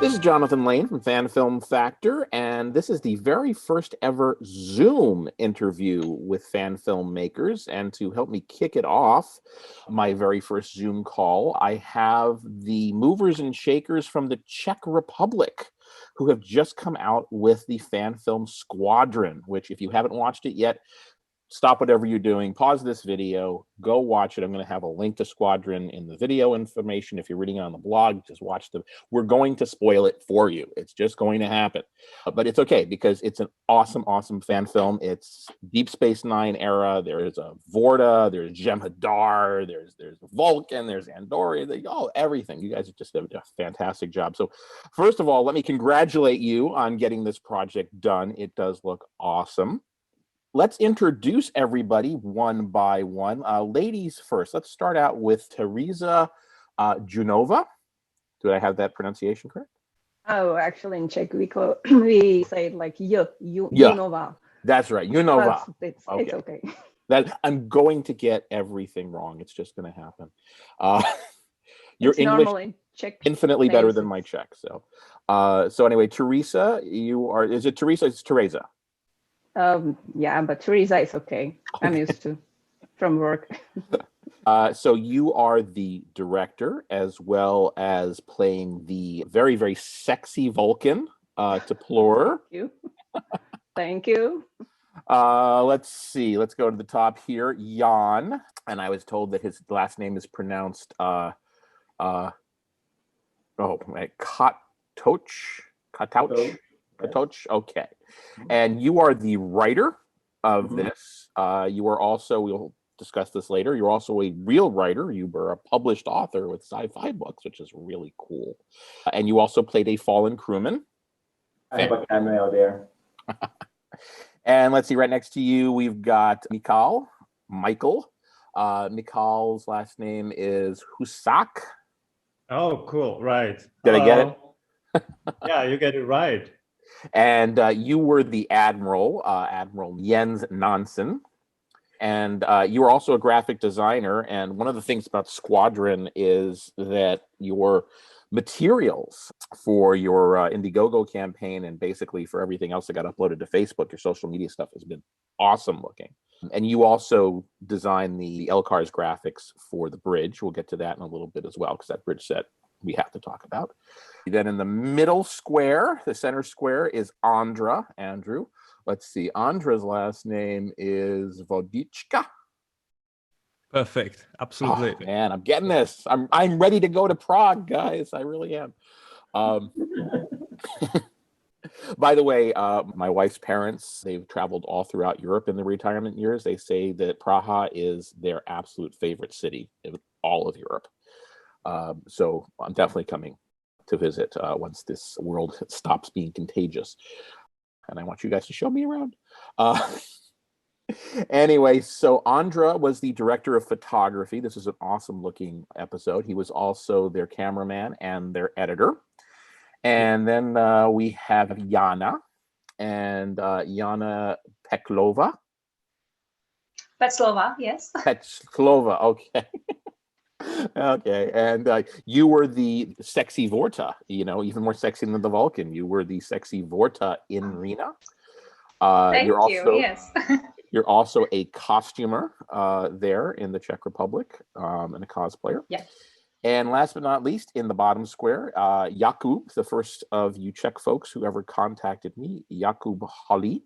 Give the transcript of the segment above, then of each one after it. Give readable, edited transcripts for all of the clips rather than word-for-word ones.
This is Jonathan Lane from Fan Film Factor, and this is the very first ever Zoom interview with fan filmmakers. And to help me kick it off, my very first Zoom call, I have the movers and shakers from the Czech Republic, who have just come out with the fan film SQUADRON, which, if you haven't watched it yet, stop whatever you're doing, pause this video, go watch it. I'm going to have a link to SQUADRON in the video information. If you're reading it on the blog, just watch the, we're going to spoil it for you. It's just going to happen. But it's okay, because it's an awesome, awesome fan film. It's Deep Space Nine era. There's a Vorta, there's Jem'Hadar, there's Vulcan, there's Andorra, everything. You guys have just done a fantastic job. So first of all, let me congratulate you on getting this project done. It does look awesome. Let's introduce everybody one by one. Ladies first. Let's start out with Teresa Junova. Do I have that pronunciation correct? Oh, actually, in Czech we say it like Junova. That's right, Junova. It's okay. That I'm going to get everything wrong. It's just going to happen. Your it's English normal in Czech infinitely better than my Czech. So anyway, Teresa, you are. Is it Teresa? It's Teresa. Yeah, but Teresa is okay. I'm used to from work. So you are the director, as well as playing the very, very sexy Vulcan, Peclová. Thank you. Thank you. Let's see. Let's go to the top here. Jan, and I was told that his last name is pronounced Katoch. Okay. And you are the writer of this. You are also, we'll discuss this later, you're also a real writer. You were a published author with sci-fi books, which is really cool. And you also played a fallen crewman. I have a cameo there. And let's see, right next to you, we've got Michael. Michael's last name is Husak. Oh, cool. Right. Did I get it? Yeah, you get it right. And you were the Admiral, Admiral Jens Nansen. And you were also a graphic designer. And one of the things about SQUADRON is that your materials for your Indiegogo campaign, and basically for everything else that got uploaded to Facebook, your social media stuff, has been awesome looking. And you also designed the LCARS graphics for the bridge. We'll get to that in a little bit as well, because that bridge set we have to talk about. Then in the middle square, the center square, is Ondra, Andrew. Let's see, Ondra's last name is Vodička. Perfect, absolutely. Oh, man, I'm getting this. I'm ready to go to Prague, guys. I really am. By the way, my wife's parents, they've traveled all throughout Europe in their retirement years. They say that Prague is their absolute favorite city in all of Europe. So I'm definitely coming to visit once this world stops being contagious. And I want you guys to show me around. Anyway, so Ondra was the director of photography. This is an awesome looking episode. He was also their cameraman and their editor. And then we have Jana, and Jana Peclová. Peclová, yes. Peclová, okay. Okay, and you were the sexy Vorta, even more sexy than the Vulcan. You were the sexy Vorta in Rina. Thank you, yes. You're also a costumer there in the Czech Republic, and a cosplayer. Yes. And last but not least, in the bottom square, Jakub, the first of you Czech folks who ever contacted me, Jakub Holly.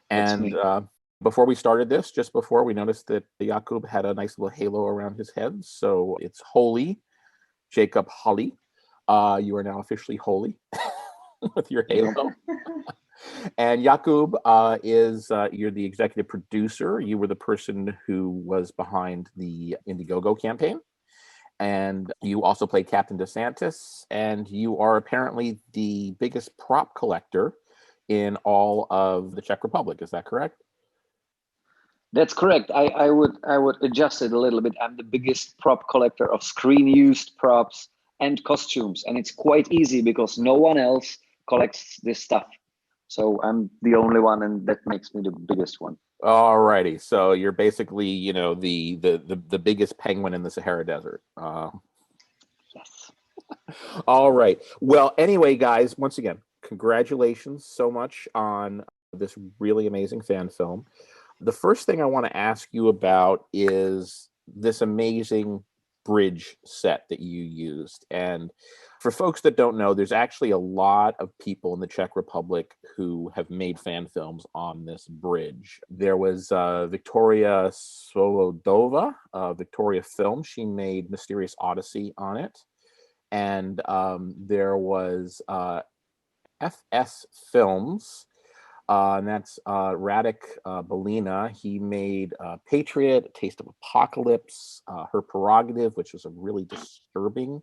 And before we started this, just before, we noticed that Jakub had a nice little halo around his head. So it's Holy, Jacob Holly. You are now officially holy with your halo. And Jakub you're the executive producer. You were the person who was behind the Indiegogo campaign. And you also played Captain DeSantis. And you are apparently the biggest prop collector in all of the Czech Republic. Is that correct? That's correct. I would adjust it a little bit. I'm the biggest prop collector of screen used props and costumes, and it's quite easy because no one else collects this stuff. So I'm the only one, and that makes me the biggest one. All righty. So you're basically, the biggest penguin in the Sahara Desert. Yes. All right. Well, anyway, guys, once again, congratulations so much on this really amazing fan film. The first thing I want to ask you about is this amazing bridge set that you used. And for folks that don't know, there's actually a lot of people in the Czech Republic who have made fan films on this bridge. There was Victoria Solodova, Victoria Film. She made Mysterious Odyssey on it. And there was FS Films, and that's Radek Belina. He made Patriot, Taste of Apocalypse, Her Prerogative, which was a really disturbing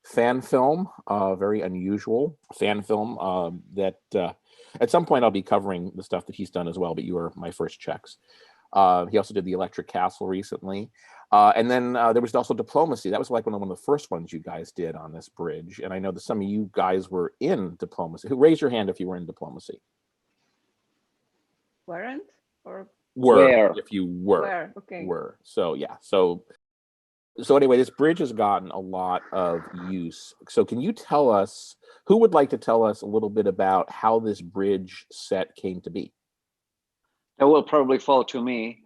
fan film, very unusual fan film that at some point I'll be covering the stuff that he's done as well, but you were my first checks. He also did The Electric Castle recently. And then there was also Diplomacy. That was like one of the first ones you guys did on this bridge. And I know that some of you guys were in Diplomacy. Who raise your hand if you were in Diplomacy? Weren't or Where? If you were. where? Okay. Were. So yeah. So anyway, this bridge has gotten a lot of use. So can you tell us, who would like to tell us a little bit about how this bridge set came to be? That will probably fall to me.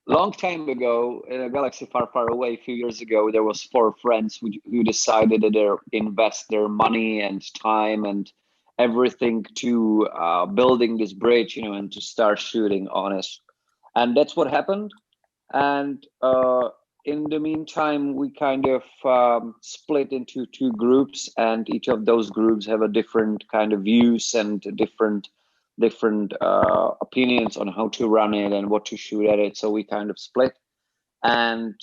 Long time ago, in a galaxy far, far away, a few years ago, there was 4 friends who decided that they invest their money and time and everything to building this bridge, and to start shooting on it. And that's what happened. And in the meantime, we kind of split into 2 groups, and each of those groups have a different kind of views and different opinions on how to run it and what to shoot at it. So we kind of split, and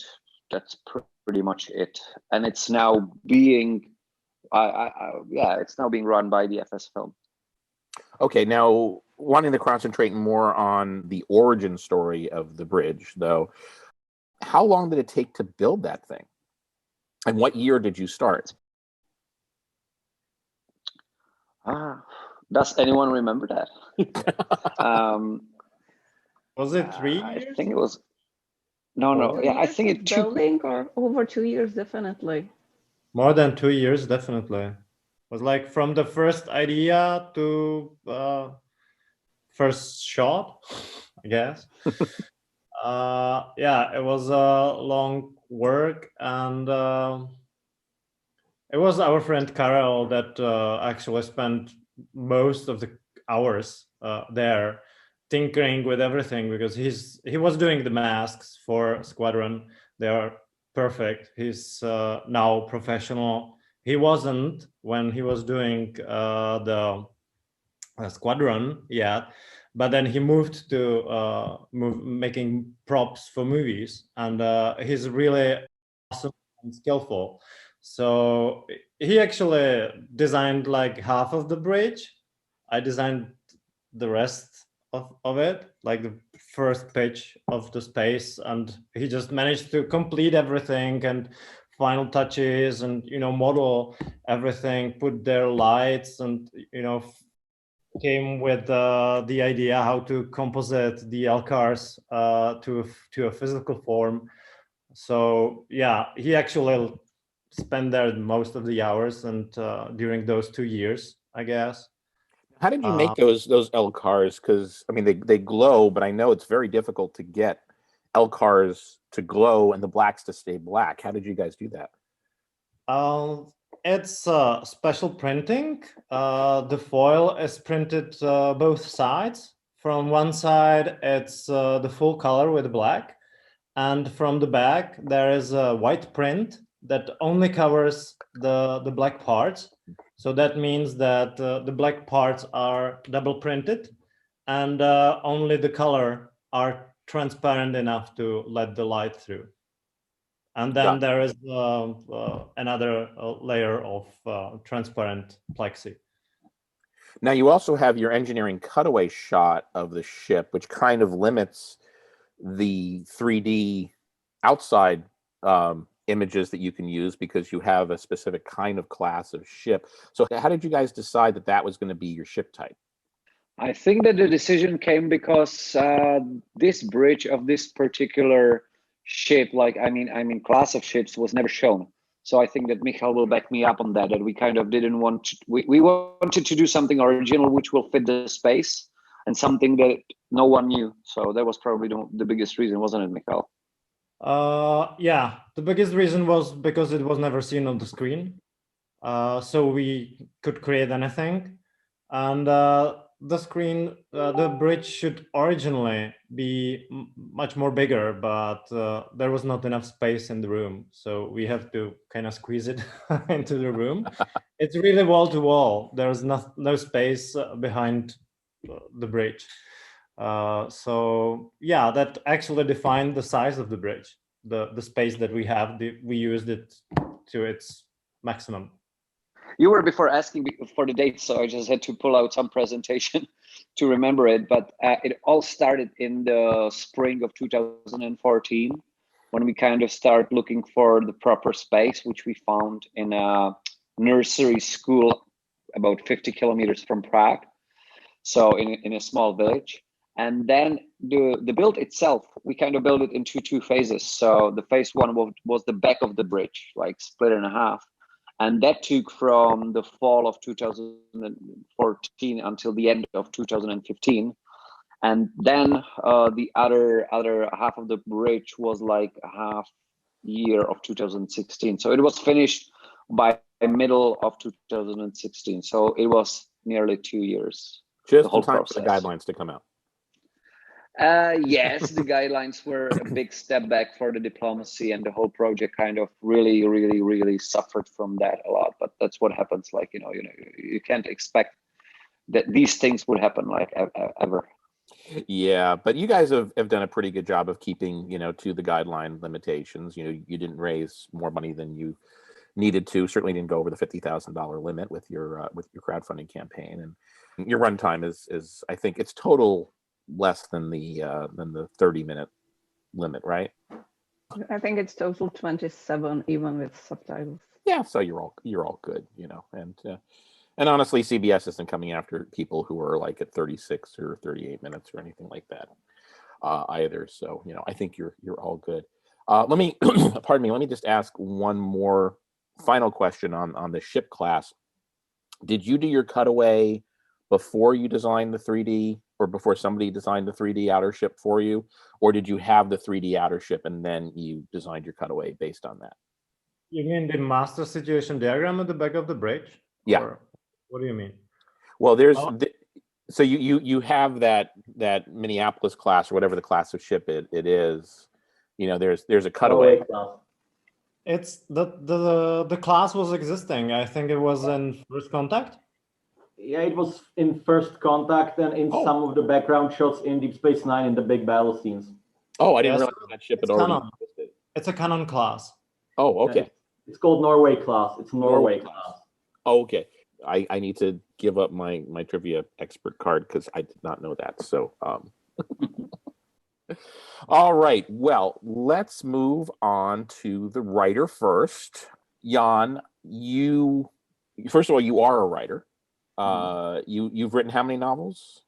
that's pretty much it. And it's now being, it's now being run by the FS Film. Okay, now wanting to concentrate more on the origin story of the bridge, though, how long did it take to build that thing? And what year did you start? Does anyone remember that? Was it 3 years? I think it was. No. Yeah, I think it took. Building or over 2 years, definitely. More than 2 years, definitely. It was like from the first idea to first shot, I guess. Yeah, it was a long work, and it was our friend Karel that actually spent most of the hours there tinkering with everything, because he was doing the masks for Squadron. They are perfect. He's now professional. He wasn't when he was doing the Squadron yet, but then he moved to making props for movies, and he's really awesome and skillful. So he actually designed like half of the bridge. I designed the rest of it, like the first pitch of the space, and he just managed to complete everything and final touches and model everything, put their lights, and came with the idea how to composite the LCARs to a physical form. So yeah, he actually spent there most of the hours, and during those 2 years, I guess. How did you make those LCARs? Because I mean, they glow, but I know it's very difficult to get LCARs to glow and the blacks to stay black. How did you guys do that? It's special printing. The foil is printed both sides. From one side, it's the full color with black, and from the back there is a white print that only covers the black parts. So that means that the black parts are double printed, and only the color are transparent enough to let the light through. And then there is another layer of transparent plexi. Now you also have your engineering cutaway shot of the ship, which kind of limits the 3D outside images that you can use, because you have a specific kind of class of ship. So how did you guys decide that was going to be your ship type? I think that the decision came because this bridge of this particular ship, class of ships, was never shown. So I think that Michal will back me up on that. That we kind of didn't want to. We wanted to do something original which will fit the space and something that no one knew. So that was probably the biggest reason, wasn't it, Michal? Yeah, the biggest reason was because it was never seen on the screen. So we could create anything. And the screen, the bridge should originally be much more bigger, but there was not enough space in the room. So we have to kind of squeeze it into the room. It's really wall to wall. There's no space behind the bridge. So yeah, that actually defined the size of the bridge. The space that we have, we used it to its maximum. You were before asking for the date, so I just had to pull out some presentation to remember it. But it all started in the spring of 2014, when we kind of start looking for the proper space, which we found in a nursery school about 50 kilometers from Prague, so in a small village. And then the build itself, we kind of built it into two phases. So the phase one was the back of the bridge, like split in half. And that took from the fall of 2014 until the end of 2015. And then the other half of the bridge was like a half year of 2016. So it was finished by the middle of 2016. So it was nearly 2 years. Just in time for the guidelines to come out. Yes, the guidelines were a big step back for the diplomacy, and the whole project kind of really suffered from that a lot. But that's what happens. Like, you can't expect that these things would happen like ever. Yeah, but you guys have done a pretty good job of keeping, to the guideline limitations. You didn't raise more money than you needed to. Certainly didn't go over the $50,000 limit with your crowdfunding campaign, and your runtime is I think it's total less than the 30-minute limit, right? I think it's total 27, even with subtitles. Yeah, so you're all good, and honestly, CBS isn't coming after people who are like at 36 or 38 minutes or anything like that either. So I think you're all good. Let me pardon me. Let me just ask one more final question on the ship class. Did you do your cutaway before you designed the 3D, or before somebody designed the 3D outer ship for you, or did you have the 3D outer ship and then you designed your cutaway based on that? You mean the master situation diagram at the back of the bridge? Yeah. Or what do you mean? Well, so you have that Minneapolis class, or whatever the class of ship it is. There's a cutaway. It's the class was existing. I think it was in First Contact. Yeah, it was in First Contact and in some of the background shots in Deep Space Nine in the big battle scenes. Oh, I didn't realize that ship had already existed. It's a canon class. Oh, okay. Yeah, it's called Norway class. It's Norway class. Oh, okay. I need to give up my trivia expert card because I did not know that. So, all right. Well, let's move on to the writer first. Jan, first of all, you are a writer. You've written how many novels?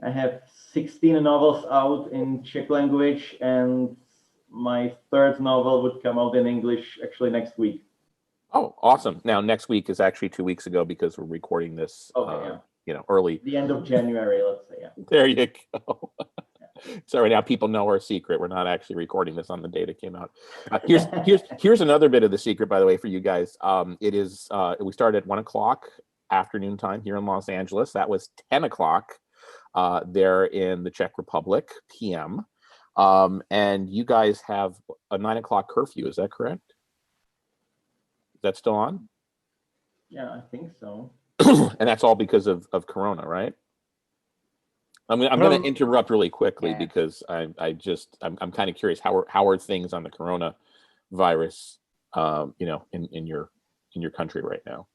I have 16 novels out in Czech language, and my third novel would come out in English actually next week. Oh, awesome. Now, next week is actually 2 weeks ago because we're recording this, early. The end of January, let's say. Yeah. There you go. Sorry, now people know our secret. We're not actually recording this on the day it came out. Here's another bit of the secret, by the way, for you guys. It is we started at 1 o'clock afternoon time here in Los Angeles. That was 10 o'clock there in the Czech Republic, PM. And you guys have a 9 o'clock curfew. Is that correct? Is that still on? Yeah, I think so. And that's all because of Corona, right? I'm going to interrupt really quickly because I'm kind of curious how are things on the coronavirus, in your country right now?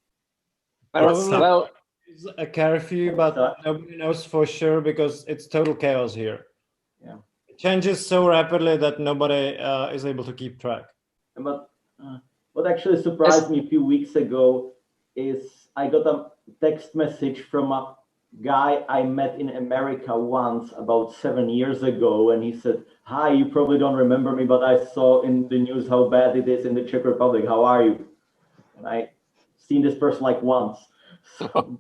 Well, it's a curfew, but nobody knows for sure because it's total chaos here. Yeah, it changes so rapidly that nobody is able to keep track. But what actually surprised me a few weeks ago is I got a text message from a guy I met in America once about 7 years ago, and he said, "Hi, you probably don't remember me, but I saw in the news how bad it is in the Czech Republic. How are you?" And I seen this person like once. So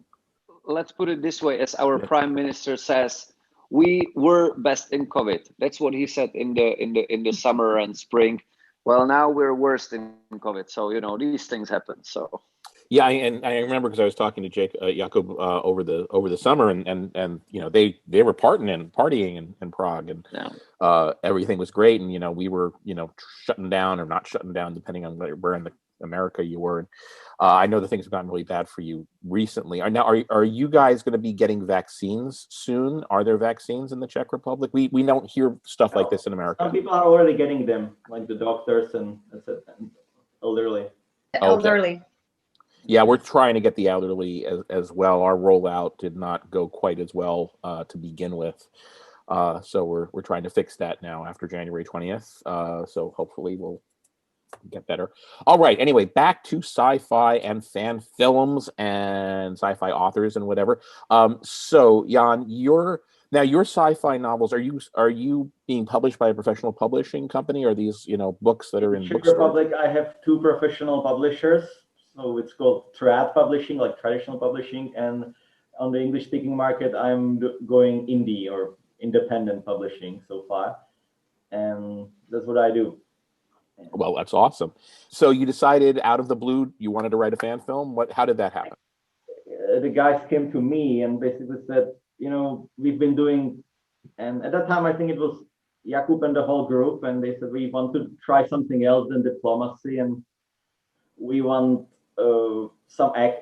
let's put it this way, as our prime minister says, we were best in COVID. That's what he said in the summer and spring. Well, now we're worst in COVID. So, you know, these things happen. So yeah, and I remember because I was talking to Jakub over the summer, and you know, they were partying in Prague, and everything was great, and you know, we were, you know, shutting down or not shutting down depending on where in America you were. And I know the things have gotten really bad for you recently. Are you guys going to be getting vaccines soon? Are there vaccines in the Czech Republic? We don't hear stuff like this in America. some people are already getting them, like the doctors and elderly. The elderly. Yeah, we're trying to get the elderly as well. Our rollout did not go quite as well to begin with. So we're trying to fix that now after January 20th. So hopefully we'll get better. All right. Anyway, back to sci-fi and fan films and sci-fi authors and whatever. So Jan, your sci-fi novels, are you being published by a professional publishing company? Or are these, you know, books that are in Czech Republic? I have 2 professional publishers. So it's called trad publishing, like traditional publishing, and on the English-speaking market, I'm going indie or independent publishing so far, and that's what I do. Well, that's awesome. So you decided out of the blue you wanted to write a fan film. How did that happen? The guys came to me and basically said, you know, we've been doing, and at that time I think it was Jakub and the whole group, and they said we want to try something else than diplomacy, and we want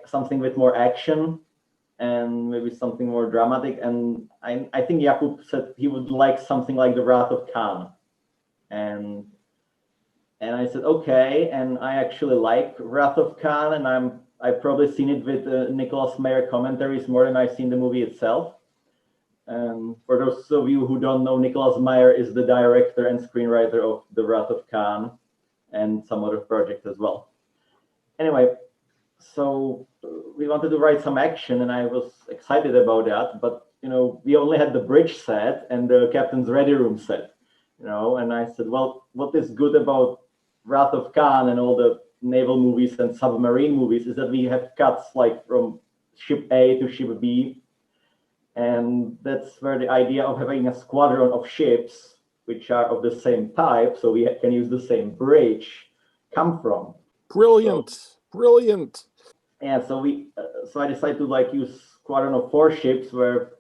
something with more action and maybe something more dramatic. And I think Jakub said he would like something like The Wrath of Khan, and I said okay. And I actually like Wrath of Khan, and I've probably seen it with Nicholas Meyer commentaries more than I've seen the movie itself. And for those of you who don't know, Nicholas Meyer is the director and screenwriter of The Wrath of Khan and some other projects as well. Anyway, so we wanted to write some action, and I was excited about that. But you know, we only had the bridge set and the captain's ready room set, you know. And I said, well, what is good about Wrath of Khan and all the naval movies and submarine movies is that we have cuts like from ship A to ship B, and that's where the idea of having a squadron of ships which are of the same type, so we can use the same bridge, come from. Brilliant. Yeah, so I decided to like use squadron of 4 ships where,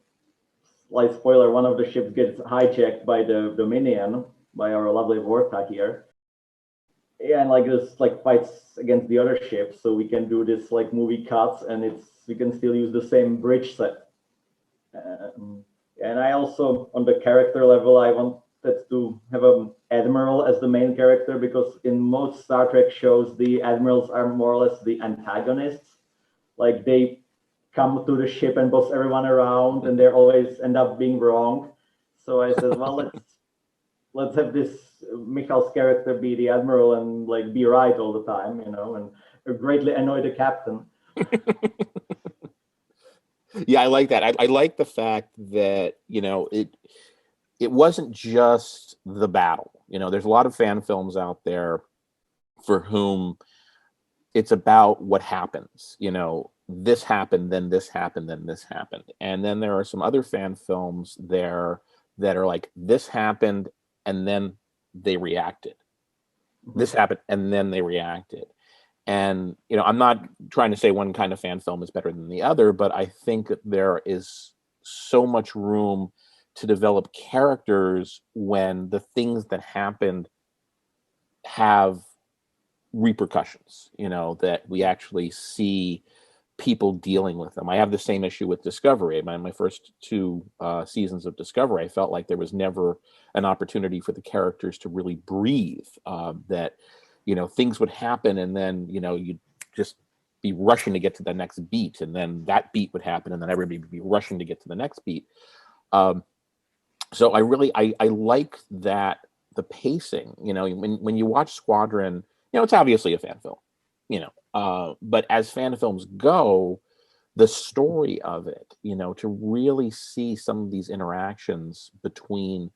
slight spoiler, one of the ships gets hijacked by the Dominion, by our lovely Vorta here. Yeah, and like this like fights against the other ships, so we can do this like movie cuts, and we can still use the same bridge set. And I also, on the character level, I wanted to have an admiral as the main character, because in most Star Trek shows, the admirals are more or less the antagonists. Like they come to the ship and boss everyone around, and they always end up being wrong. So I said, well, let's have this Michal's character be the admiral and like be right all the time, you know, and greatly annoy the captain. Yeah, I like that. I like the fact that, you know, it wasn't just the battle. You know, there's a lot of fan films out there for whom it's about what happens. You know, this happened, then this happened, then this happened. And then there are some other fan films there that are like, this happened, and then they reacted. This happened, and then they reacted. And, you know, I'm not trying to say one kind of fan film is better than the other, but I think that there is so much room to develop characters when the things that happened have repercussions, you know, that we actually see people dealing with them. I have the same issue with Discovery. My first 2 seasons of Discovery, I felt like there was never an opportunity for the characters to really breathe, that, you know, things would happen, and then, you know, you'd just be rushing to get to the next beat, and then that beat would happen, and then everybody would be rushing to get to the next beat. So I like that, the pacing, you know, when you watch Squadron, you know, it's obviously a fan film, you know, but as fan films go, the story of it, to really see some of these interactions between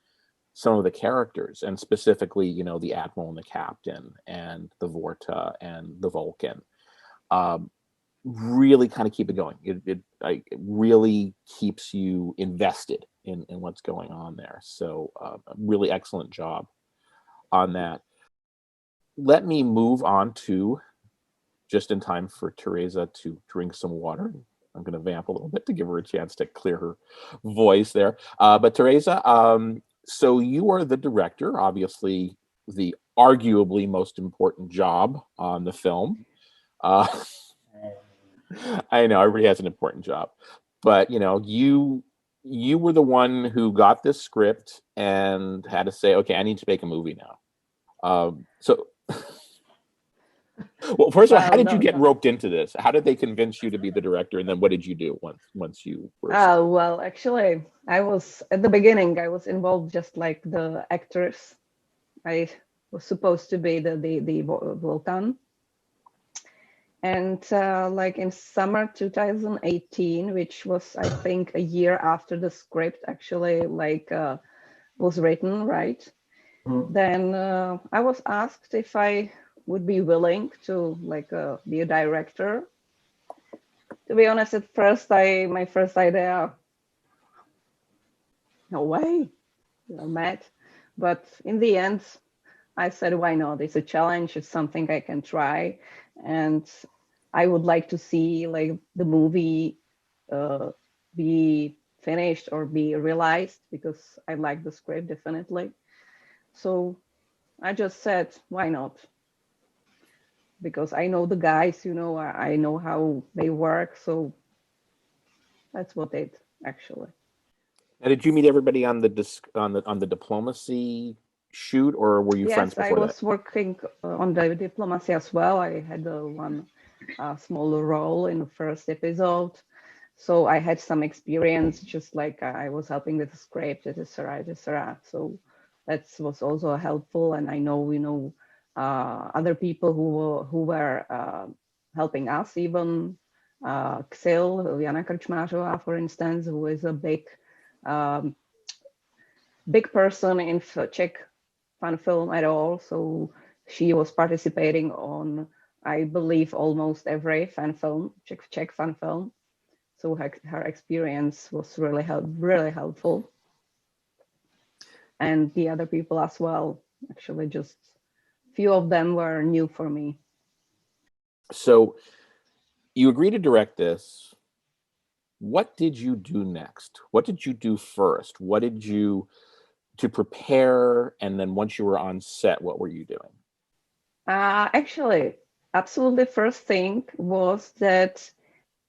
some of the characters, and specifically, the Admiral and the Captain and the Vorta and the Vulcan, really kind of keep it going. It really keeps you invested in what's going on there. So really excellent job on that. Let me move on to, just in time for Teresa to drink some water. I'm going to vamp a little bit to give her a chance to clear her voice there. But Teresa, so you are the director, obviously the arguably most important job on the film. I know everybody has an important job, but you were the one who got this script and had to say, okay, I need to make a movie now. Well, first of all, how did you get roped into this? How did they convince you to be the director? And then what did you do once you were? Well, actually, I was at the beginning, I was involved just like the actors. I was supposed to be the Vulcan. And like in summer 2018, which was, I think, a year after the script actually was written, right? Mm-hmm. Then I was asked if I would be willing to be a director. To be honest, at first, my first idea, no way, you're mad. But in the end, I said, why not? It's a challenge. It's something I can try. And I would like to see the movie be finished or be realized, because I like the script definitely. So I just said, why not? Because I know the guys, I know how they work. So that's what it actually. Now, did you meet everybody on the diplomacy shoot, or were you friends before that? Yes, I was working on the diplomacy as well. I had one small role in the first episode. So I had some experience, just I was helping with the script, etc., etc. So that was also helpful. And I know, other people who were helping us, even Xil, Jana Krčmářová, for instance, who is a big person in Czech fan film at all. So she was participating on, I believe, almost every fan film, Czech fan film. So her experience was really helpful. And the other people as well, actually, just few of them were new for me. So you agreed to direct this. What did you do next? What did you do first? What did you to prepare? And then once you were on set, what were you doing? Actually, absolutely first thing was that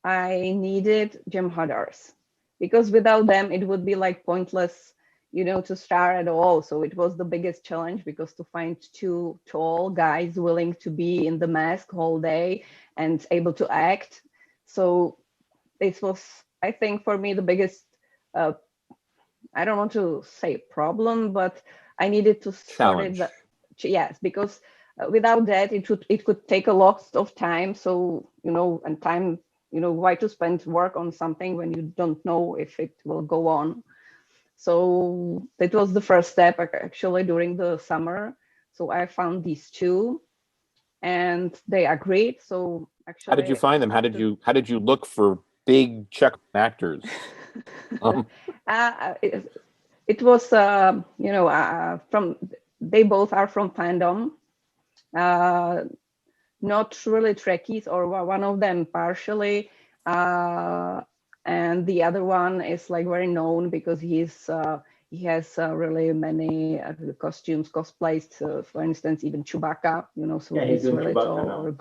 I needed jem'hadars, because without them, it would be pointless, to star at all. So it was the biggest challenge, because to find two tall guys willing to be in the mask whole day and able to act. So this was, I think, for me, the biggest, I don't want to say problem, but I needed to challenge. sort it. Yes, because without that, it could take a lot of time. So, and time, why to spend work on something when you don't know if it will go on. So that was the first step actually during the summer. So I found these two and they agreed. So actually, how did you find them? How did you look for big Czech actors? It was, they both are from fandom, not really Trekkies, or one of them partially. And the other one is very known because he has really many costumes, cosplays. For instance, even Chewbacca, so yeah, he's really tall.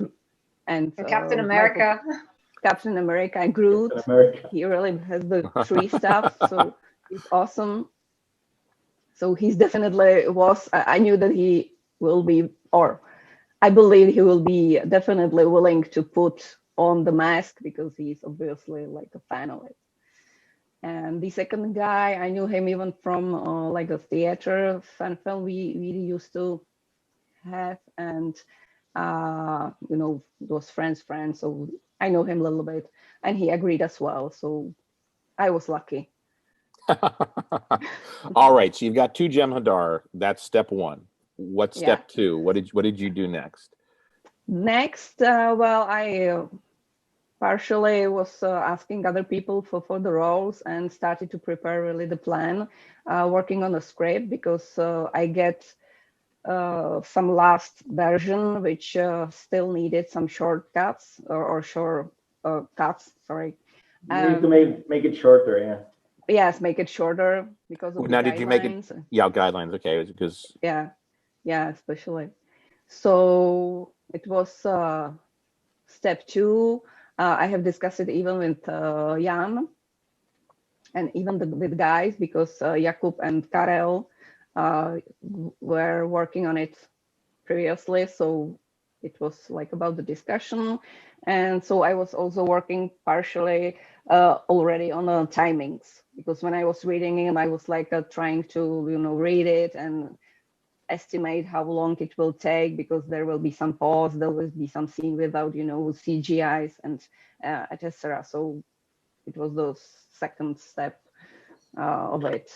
And Captain America. Captain America and Groot. Captain America. He really has the tree stuff, so he's awesome. So he's definitely was. I knew that he will be, or I believe he will be definitely willing to put on the mask, because he's obviously a fan of it. And the second guy, I knew him even from a theater fan film we used to have, and those friends. So I know him a little bit, and he agreed as well. So I was lucky. All right, so you've got 2 Jem'Hadar. That's step 1. What's step 2? What did you do next? Next, I partially was asking other people for the roles and started to prepare really the plan, working on the script, because I get some last version which still needed some shortcuts or short cuts. Sorry. You need to make it shorter, yeah. Yes, make it shorter because of Now, the did you make it? Yeah, guidelines. Okay, because yeah, especially. So it was step 2. I have discussed it even with Jan and even with guys, because Jakub and Karel were working on it previously. So it was like about the discussion. And so I was also working partially already on the timings, because when I was reading him, I was like trying to, read it and estimate how long it will take, because there will be some pause, there will be some scene without, CGIs and etc. So it was the second step of it.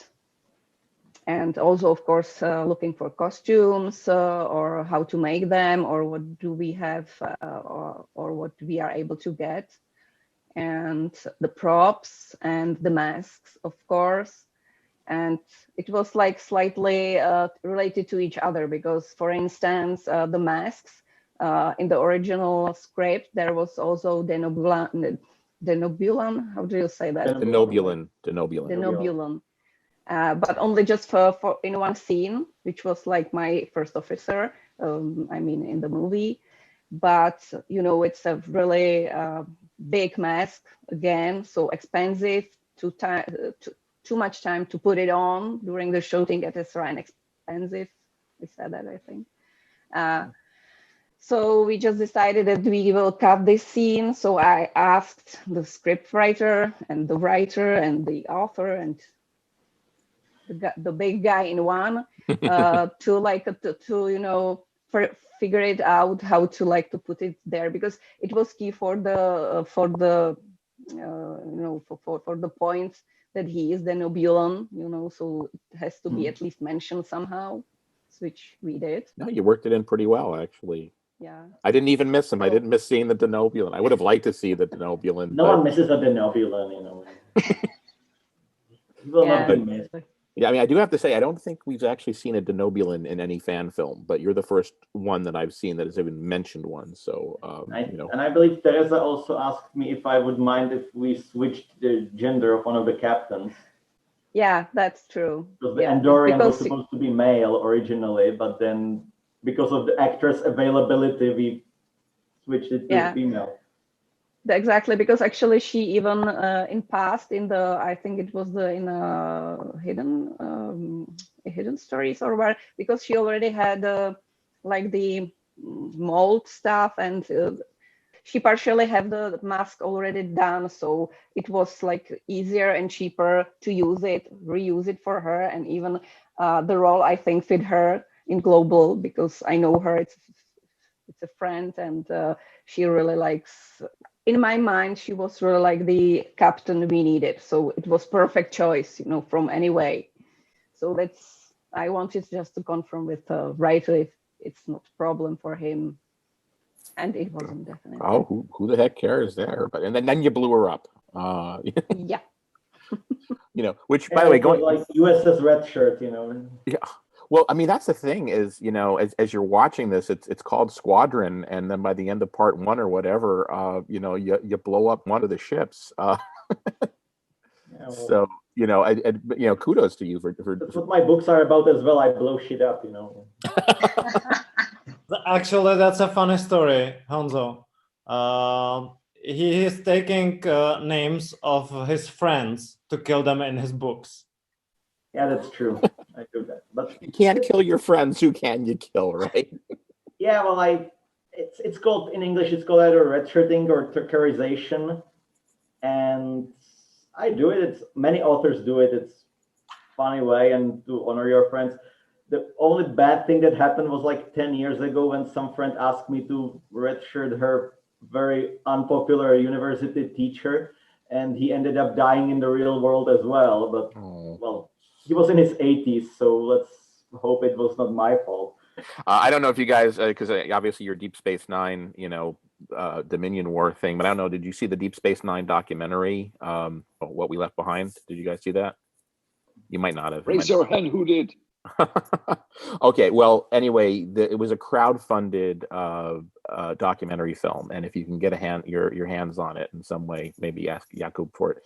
And also, of course, looking for costumes or how to make them, or what do we have or what we are able to get. And the props and the masks, of course. And it was like slightly related to each other, because, for instance, the masks in the original script, there was also denobulin. How do you say that? Denobulin. But only just for in one scene, which was like my first officer. In the movie. But it's a really big mask again, so expensive, too much time to put it on during the shooting, etc. And expensive. We said that, I think. So we just decided that we will cut this scene. So I asked the script writer and the writer and the author and the big guy in one to figure it out how to put it there, because it was key for the points that he is the Nobulon, so it has to be at least mentioned somehow, which we did. No, you worked it in pretty well, actually. Yeah. I didn't even miss him. I didn't miss seeing the denobulin. I would have liked to see the denobulin. No one misses a denobulin, He will not be missed. Yeah, I do have to say, I don't think we've actually seen a denobulin in any fan film, but you're the first one that I've seen that has even mentioned one. So, And I believe Teresa also asked me if I would mind if we switched the gender of one of the captains. Yeah, that's true. Because the Andorian was supposed to be male originally, but then because of the actress availability, we switched it to female. Exactly, because actually she even in past I think it was in hidden stories or where, because she already had like the mold stuff, and she partially had the mask already done, so it was like easier and cheaper to reuse it for her, and even the role I think fit her in Global, because I know her, it's a friend, and she really likes. In my mind, she was really like the captain we needed. So it was perfect choice, from any way. So I wanted just to confirm with the writer if it's not a problem for him. And it wasn't, definitely. Oh, who the heck cares there? But and then you blew her up. Yeah. Which, by the way, going like USS Red Shirt, Yeah. Well, that's the thing is, as you're watching this, it's called Squadron, and then by the end of part 1 or whatever, you blow up one of the ships. So, kudos to you for. That's what my books are about as well. I blow shit up, Actually, that's a funny story, Hanzo. He is taking names of his friends to kill them in his books. Yeah, that's true. I do that, but you can't kill your friends. Who can you kill, right? Yeah, well, it's called in English. It's called either redshirting or turquoisization, and I do it. Many authors do it. It's a funny way and to honor your friends. The only bad thing that happened was like 10 years ago when some friend asked me to redshirt her very unpopular university teacher, and he ended up dying in the real world as well. But well, he was in his 80s, so let's hope it was not my fault. I don't know if you guys, because obviously your Deep Space Nine, Dominion War thing, but I don't know. Did you see the Deep Space Nine documentary? What We Left Behind? Did you guys see that? You might not have. Raise your hand. Who did? Okay, well, anyway, it was a crowd-funded documentary film, and if you can get your hands on it in some way, maybe ask Jakub for it.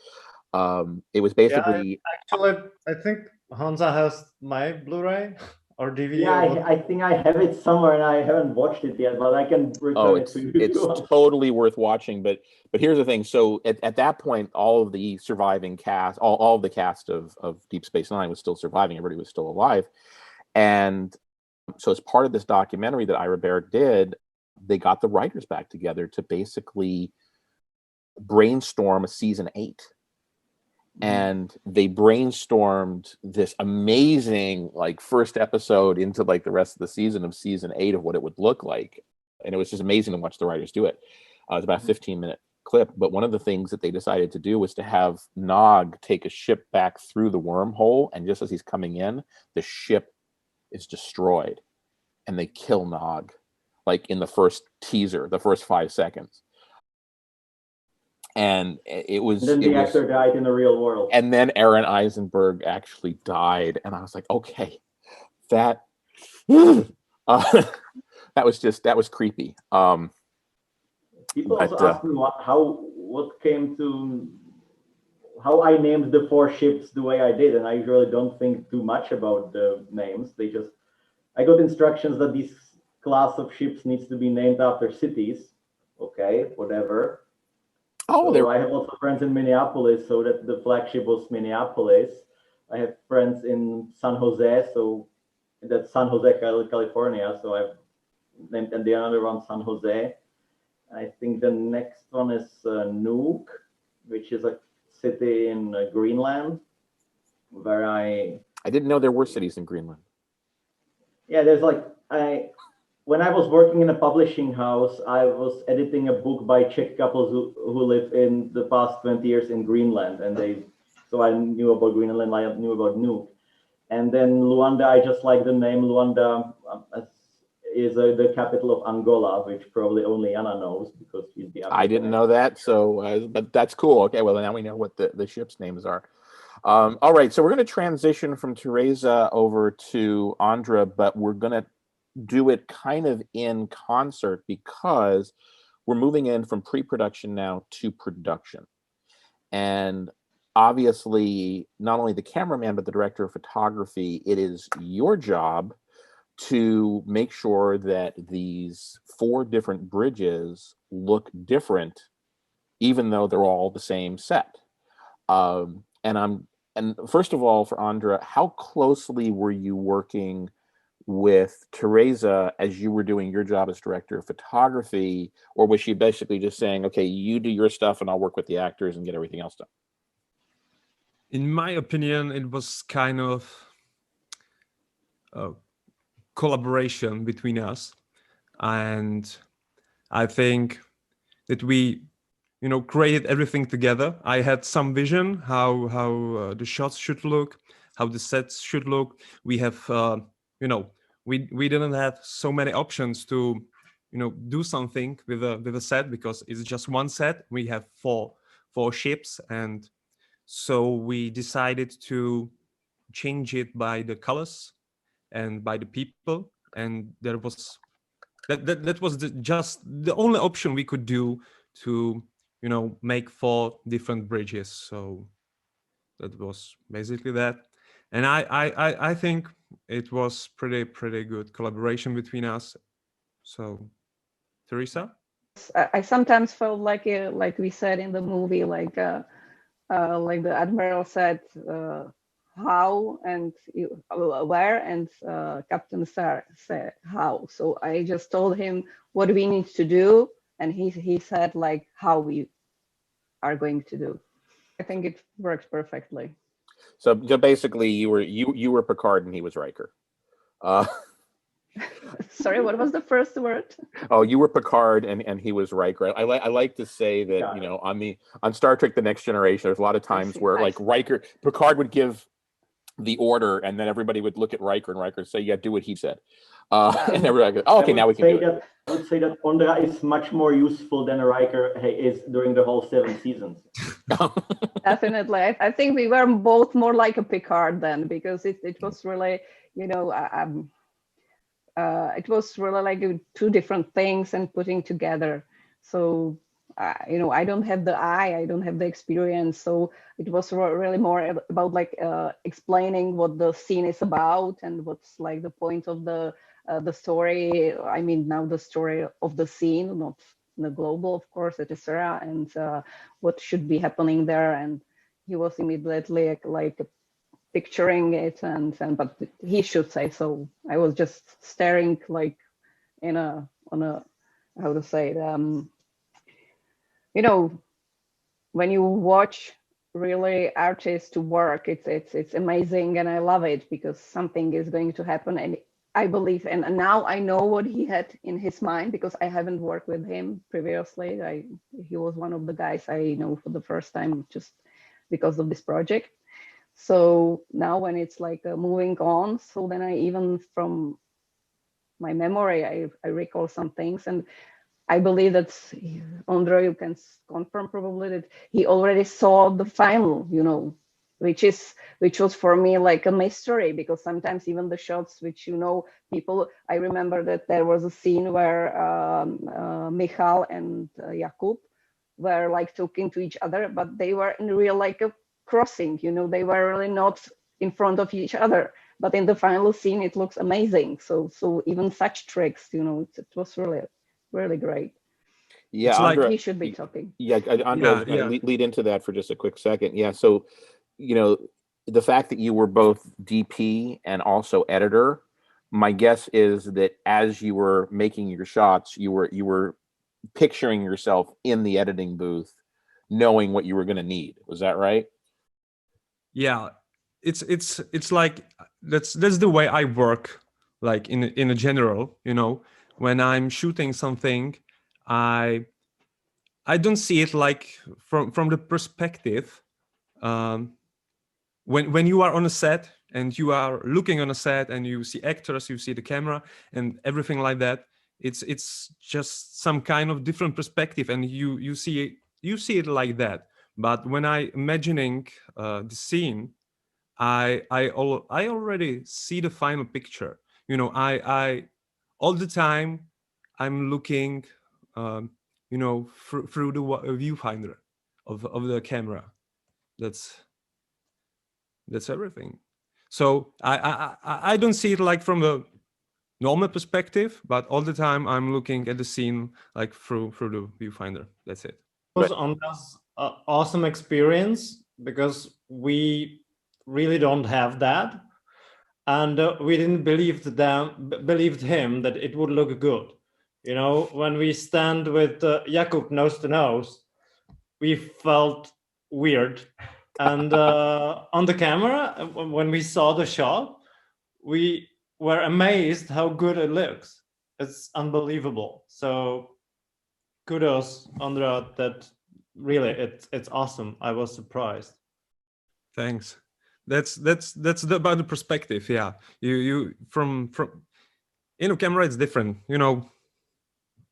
It was basically. Yeah, actually, I think Hansa has my Blu-ray or DVD. Yeah, I think I have it somewhere, and I haven't watched it yet, but I can return it to you. It's totally worth watching. But here's the thing. So at that point, all of the surviving cast, all of the cast of Deep Space Nine was still surviving. Everybody was still alive. And so as part of this documentary that Ira Berg did, they got the writers back together to basically brainstorm a season 8. And they brainstormed this amazing first episode into the rest of the season of season 8 of what it would look like. And it was just amazing to watch the writers do it. It's about a 15-minute clip. But one of the things that they decided to do was to have Nog take a ship back through the wormhole. And just as he's coming in, the ship is destroyed. And they kill Nog, in the first teaser, the first 5 seconds. And it was. And then the actor died in the real world. And then Aaron Eisenberg actually died, and I was like, okay, that that was creepy. People also ask me how I named the 4 ships the way I did, and I usually don't think too much about the names. I got instructions that this class of ships needs to be named after cities. Okay, whatever. So I have lots of friends in Minneapolis, so that the flagship was Minneapolis. I have friends in San Jose, so that's San Jose, California. So I've named, and the other one San Jose. I think the next one is Nuuk, which is a city in Greenland, where I didn't know there were cities in Greenland. Yeah, there's when I was working in a publishing house, I was editing a book by Czech couples who live in the past 20 years in Greenland, and so I knew about Greenland, I knew about Nuuk. And then Luanda, I just like the name. Luanda is the capital of Angola, which probably only Jana knows because he's the. I didn't know that, so but that's cool. Okay, well now we know what the ships' names are. All right, so we're going to transition from Teresa over to Ondra, but we're going to do it kind of in concert because we're moving in from pre-production now to production. And obviously, not only the cameraman, but the director of photography, it is your job to make sure that these 4 different bridges look different, even though they're all the same set. And first of all, for Ondra, how closely were you working with Teresa as you were doing your job as director of photography, or was she basically just saying, okay, you do your stuff and I'll work with the actors and get everything else done? In my opinion, it was kind of a collaboration between us. And I think that we, created everything together. I had some vision how the shots should look, how the sets should look. We have we didn't have so many options to do something with a set because it's just one set. We have four ships, and so we decided to change it by the colors and by the people, and there was that was just the only option we could do to make 4 different bridges. So that was basically that. And I think it was pretty good collaboration between us. So, Teresa? I sometimes felt like we said in the movie, like the Admiral said how and where, and Captain said how. So I just told him what we need to do, and he said how we are going to do. I think it works perfectly. So basically, you were Picard and he was Riker. Sorry, what was the first word? Oh, you were Picard and he was Riker. I like to say that, you know, on Star Trek: The Next Generation, there's a lot of times where like Picard would give the order and then everybody would look at Riker and Riker would say, yeah, do what he said. And everybody goes, oh, okay, now we can do it. I would say that Ondra is much more useful than a Riker is during the whole 7 seasons. Definitely. I think we were both more like a Picard then, because it was really, you know, it was really like two different things and putting together. So, you know, I don't have the eye, I don't have the experience. So it was really more about like explaining what the scene is about and what's like the point of the story. I mean, now the story of the scene, not the global, of course, etc. And what should be happening there. And he was immediately like picturing it, and but he should say so. I was just staring like on a how to say it, you know, when you watch really artists to work, it's amazing, and I love it because something is going to happen, and I believe, and now I know what he had in his mind because I haven't worked with him previously. He was one of the guys I know for the first time just because of this project. So now when it's like moving on, so then I even from my memory, I recall some things, and I believe that Ondra, you can confirm probably that he already saw the final, you know, which was for me like a mystery, because sometimes even the shots which, you know, people, I remember that there was a scene where Michal and Jakub were like talking to each other, but they were in real like a crossing, you know, they were really not in front of each other, but in the final scene it looks amazing. So even such tricks, you know, it was really great. Yeah, it's Ondra, like he should be talking. Yeah, Ondra, yeah. Lead into that for just a quick second. Yeah, so, you know, the fact that you were both DP and also editor, my guess is that as you were making your shots, you were picturing yourself in the editing booth, knowing what you were going to need. Was that right? Yeah, it's like that's the way I work, like in a general, you know, when I'm shooting something, I don't see it like from the perspective when you are on a set and you are looking on a set and you see actors, you see the camera and everything like that. It's just some kind of different perspective, and you see it like that. But when I imagining the scene, I already see the final picture. You know, I all the time I'm looking, you know, through the viewfinder of the camera. That's everything. So I don't see it like from a normal perspective, but all the time I'm looking at the scene like through the viewfinder. That's it. It was Ondra's awesome experience because we really don't have that, and we didn't believe him that it would look good. You know, when we stand with Jakub nose to nose, we felt weird, and on the camera, when we saw the shot, we were amazed how good it looks. It's unbelievable. So kudos, Ondra, that really it's awesome. I was surprised. Thanks. That's about the perspective. Yeah, you from in a camera it's different, you know.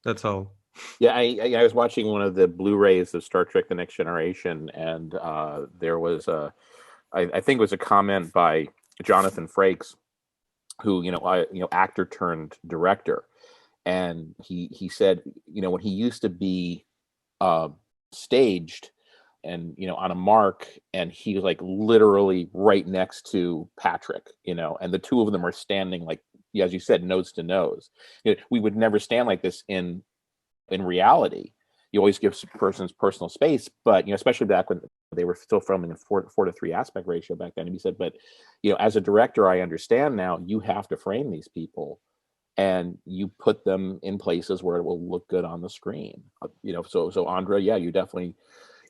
That's all. Yeah, I was watching one of the Blu-rays of Star Trek: The Next Generation, and there was I think it was a comment by Jonathan Frakes, who actor turned director, and he said, you know, when he used to be staged and, you know, on a mark, and he was like literally right next to Patrick, you know, and the two of them are standing like, as you said, nose to nose. You know, we would never stand like this in reality. You always give persons personal space, but, you know, especially back when they were still filming a 4:3 aspect ratio back then. And he said, but, you know, as a director, I understand now you have to frame these people and you put them in places where it will look good on the screen. You know, so Ondra, yeah, you definitely,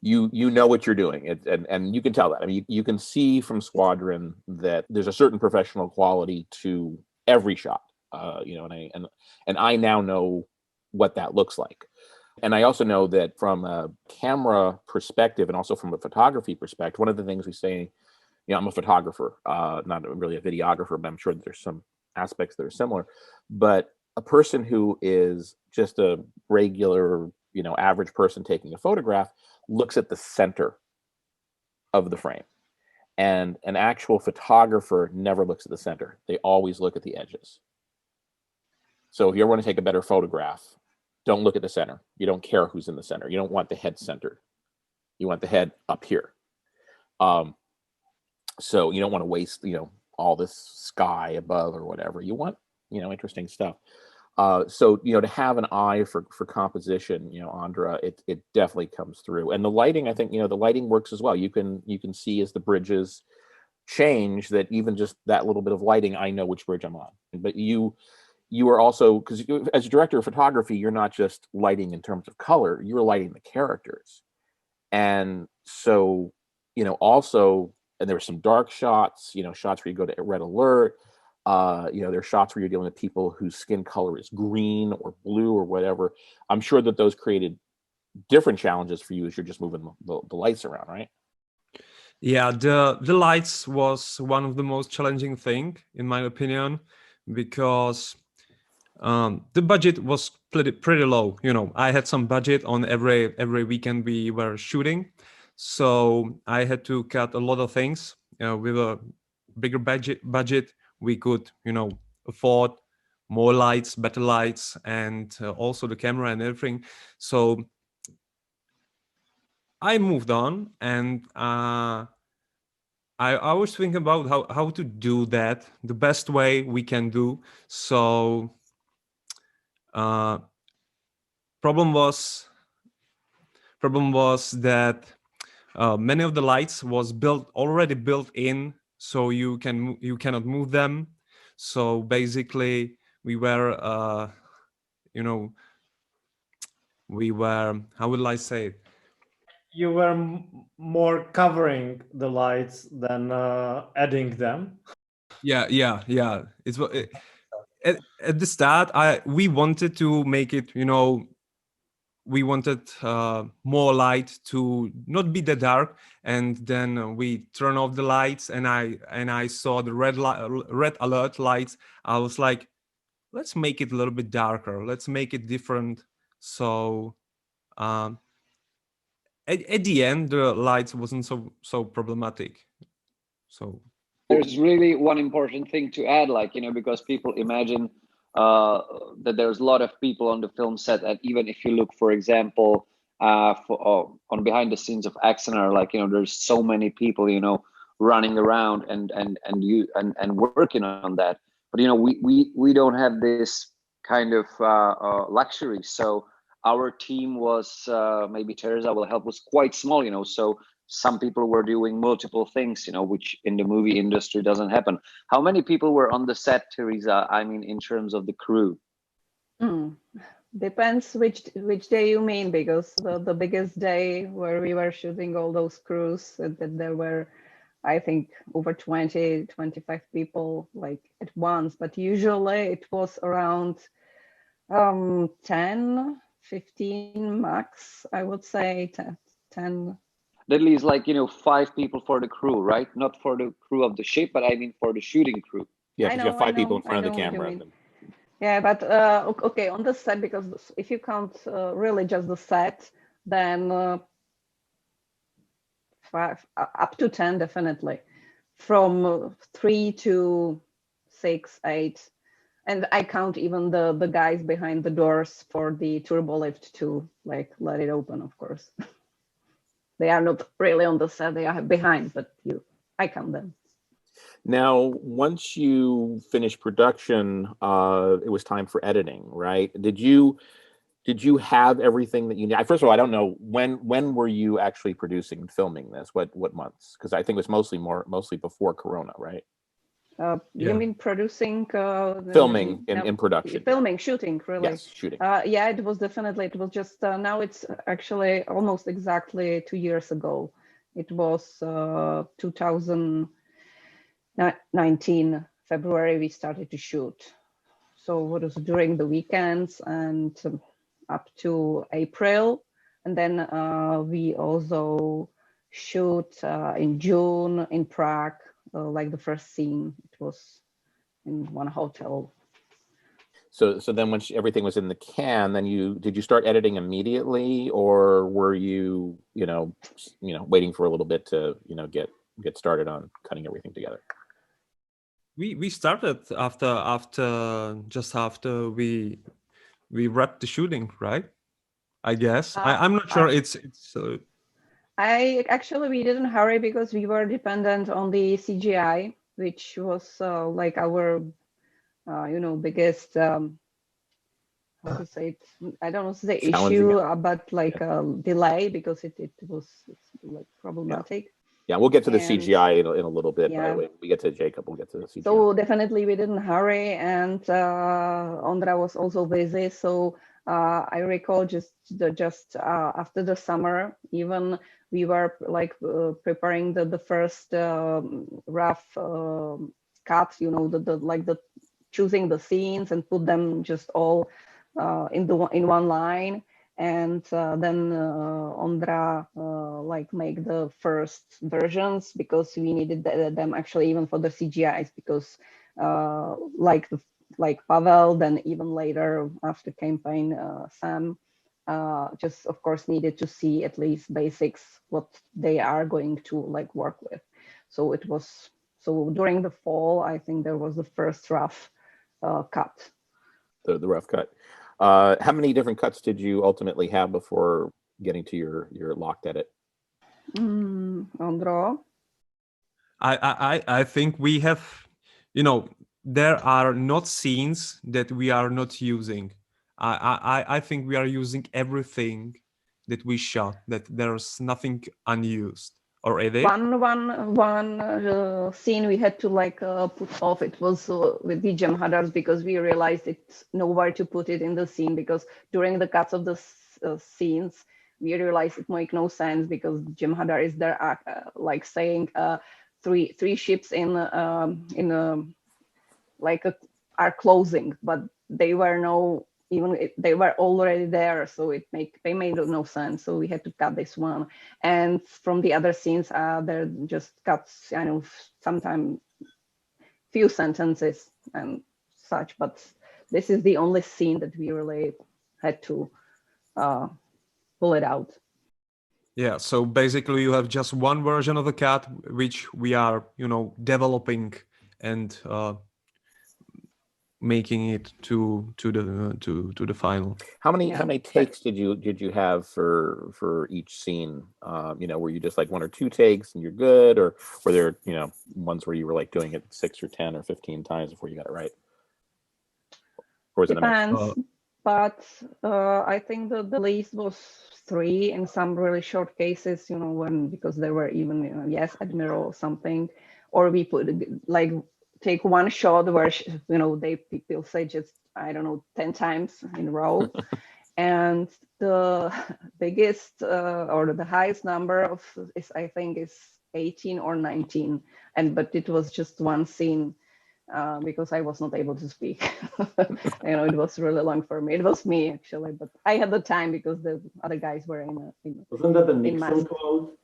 you know what you're doing, and you can tell that. I mean, you can see from Squadron that there's a certain professional quality to every shot, and I now know what that looks like. And I also know that from a camera perspective and also from a photography perspective, one of the things we say, I'm a photographer, not really a videographer, but I'm sure that there's some aspects that are similar. But a person who is just a regular, average person taking a photograph looks at the center of the frame. And an actual photographer never looks at the center. They always look at the edges. So if you want to take a better photograph, don't look at the center. You don't care who's in the center. You don't want the head centered. You want the head up here. So you don't want to waste, all this sky above or whatever. You want, interesting stuff. So, to have an eye for composition, Ondra, it definitely comes through. And the lighting, I think, the lighting works as well. You can see as the bridges change that even just that little bit of lighting, I know which bridge I'm on. But you are also, because as a director of photography, you're not just lighting in terms of color, you're lighting the characters. And so, also, and there were some dark shots, shots where you go to red alert. There's shots where you're dealing with people whose skin color is green or blue or whatever. I'm sure that those created different challenges for you as you're just moving the lights around, right? Yeah, the lights was one of the most challenging thing, in my opinion, because the budget was pretty low. I had some budget on every weekend we were shooting, so I had to cut a lot of things. With a bigger budget, we could, afford more lights, better lights, and also the camera and everything. So I moved on, and I was thinking about how to do that the best way we can do. So problem was that many of the lights was already built in, so you cannot move them. So basically we were how will I say it? You were more covering the lights than adding them. Yeah. It's at the start we wanted to make it, we wanted more light to not be that dark, and then we turn off the lights, and I saw the red alert lights. I was like, let's make it a little bit darker, let's make it different. So at the end the lights wasn't so problematic. So there's really one important thing to add, because people imagine that there's a lot of people on the film set, and even if you look, for example, on behind the scenes of Axanar, there's so many people, running around and working on that. But we don't have this kind of luxury. So our team was maybe Teresa will help, was quite small, so some people were doing multiple things, which in the movie industry doesn't happen. How many people were on the set, Teresa? I mean, in terms of the crew? Depends which day you mean, because the biggest day where we were shooting all those crews, that there were, I think, over 20, 25 people at once. But usually it was around 10, 15 max, I would say, 10. That leaves 5 people for the crew, right? Not for the crew of the ship, but I mean for the shooting crew. Yeah, because you have 5 people in front of the camera. Yeah, but okay, on the set, because if you count really just the set, then 5 up to 10 definitely, from 3 to 6, 8, and I count even the guys behind the doors for the turbo lift to let it open, of course. They are not really on the set, they are behind, but I count them. Now, once you finished production, it was time for editing, right? Did you have everything that you need? First of all, I don't know, when were you actually producing and filming this? What months? Because I think it was mostly before Corona, right? You mean producing? Filming in production. Filming, shooting, really. Yes, shooting. Yeah, it was just, now it's actually almost exactly 2 years ago. It was 2019 February we started to shoot. So it was during the weekends and up to April. And then we also shoot in June in Prague, like the first scene. It was in one hotel. So then when everything was in the can, then did you start editing immediately, or were you waiting for a little bit to get started on cutting everything together? We started just after we wrapped the shooting, right? I guess. I'm not sure. It's we didn't hurry because we were dependent on the CGI, which was like our biggest how to say it, I don't know to say issue, but like a delay, because it's like problematic. Yeah, we'll get to the CGI in a little bit. By the way, we get to Jacob, we'll get to the CGI. So definitely we didn't hurry, and Ondra was also busy. So I recall just after the summer, even we were like preparing the first rough cut, the choosing the scenes and put them just all in one line. And then Ondra like make the first versions, because we needed them actually even for the CGIs, because like Pavel, then even later after campaign, Sam just of course needed to see at least basics what they are going to like work with. So during the fall, I think there was the first rough cut. The rough cut. How many different cuts did you ultimately have before getting to your locked edit? Ondra? I think we have, there are not scenes that we are not using. I think we are using everything that we shot, that there's nothing unused. Or one scene we had to like put off. It was with the Jem'Hadars, because we realized it's nowhere to put it in the scene, because during the cuts of the scenes we realized it make no sense, because Jem'Hadar is there like saying three ships in are closing, but they were they were already there, so they made no sense. So we had to cut this one. And from the other scenes, they're just cuts, sometimes few sentences and such. But this is the only scene that we really had to pull it out. Yeah, so basically you have just one version of the cut, which we are, developing and making it to the final. How many takes did you have for each scene? Were you just like one or two takes and you're good, or were there ones where you were like doing it 6 or 10 or 15 times before you got it right? Or was it depends, but I think the least was 3 in some really short cases, because there were even yes, Admiral or something, or we put like take one shot where people say just 10 times in a row. And the biggest or the highest number is I think is 18 or 19, but it was just one scene because I was not able to speak. It was really long for me. It was me actually, but I had the time because the other guys were in wasn't that the Nixon quote?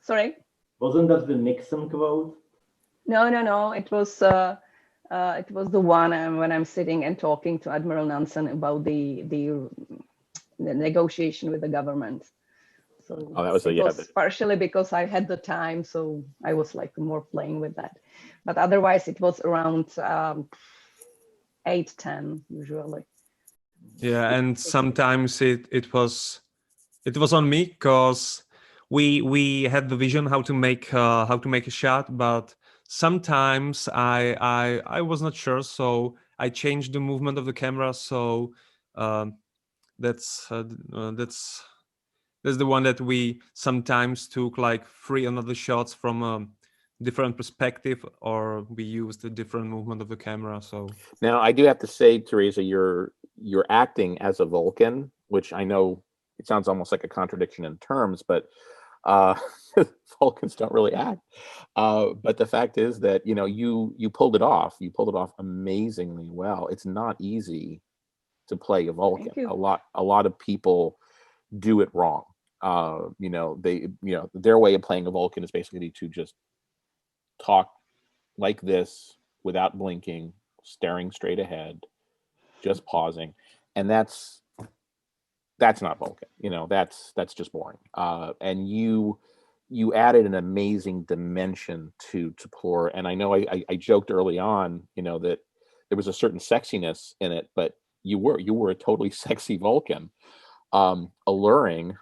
Sorry, wasn't that the Nixon quote? No. It was the one when I'm sitting and talking to Admiral Nansen about the negotiation with the government. So that was partially because I had the time, so I was like more playing with that. But otherwise, it was around 8-10 usually. Yeah, and sometimes it was on me, because we had the vision how to make a shot, but sometimes I was not sure, so I changed the movement of the camera. So that's the one that we sometimes took like 3 another shots from a different perspective, or we used a different movement of the camera. So now I do have to say, Teresa, you're acting as a Vulcan, which I know it sounds almost like a contradiction in terms, but Vulcans don't really act. But the fact is that, you know, you pulled it off. You pulled it off amazingly well. It's not easy to play a Vulcan. A lot of people do it wrong. You know, their way of playing a Vulcan is basically to just talk like this without blinking, staring straight ahead, just pausing, and that's not Vulcan. You know, that's just boring. And you added an amazing dimension to Plur. And I know I joked early on, you know, that there was a certain sexiness in it, but you were a totally sexy Vulcan, alluring.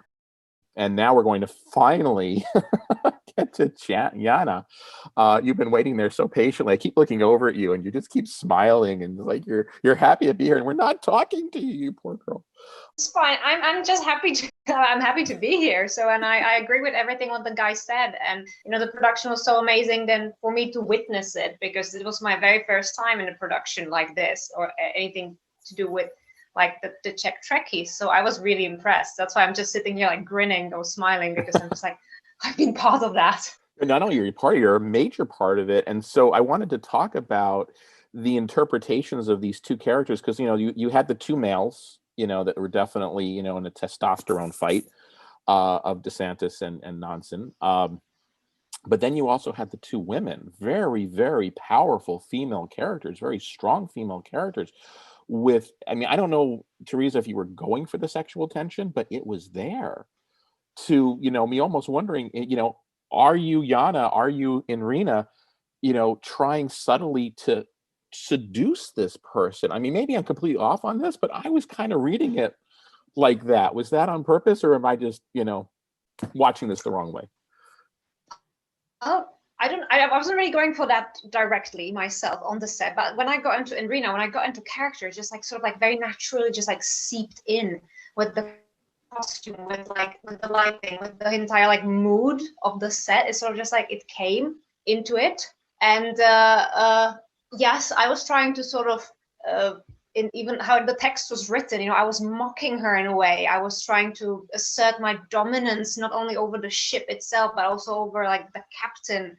And now we're going to finally get to Jana. You've been waiting there so patiently. I keep looking over at you, and you just keep smiling, and like you're happy to be here. And we're not talking to you, you poor girl. It's fine. I'm just happy to I'm happy to be here. So, and I agree with everything what the guy said. And you know, the production was so amazing then for me to witness it, because it was my very first time in a production like this or anything to do with like the Czech Trekkies. So I was really impressed. That's why I'm just sitting here like grinning or smiling, because I'm just like, I've been part of that. Not only you're a major part of it. And so I wanted to talk about the interpretations of these two characters, because, you know, you had the two males, you know, that were definitely, you know, in a testosterone fight of DeSantis and Nansen. But then you also had the two women, very, very powerful female characters, very strong female characters. With, I mean, I don't know, Teresa, if you were going for the sexual tension, but it was there to, you know, me almost wondering, you know, are you Jana, are you Irina, you know, trying subtly to seduce this person? I mean, maybe I'm completely off on this, but I was kind of reading it like that. Was that on purpose, or am I just, you know, watching this the wrong way? Oh, I wasn't really going for that directly myself on the set, but when I got into Irina, when I got into character, just like sort of like very naturally just like seeped in with the costume, with the lighting, with the entire like mood of the set. It's sort of just like it came into it. And yes, I was trying to sort of in even how the text was written, you know, I was mocking her in a way. I was trying to assert my dominance not only over the ship itself, but also over like the captain.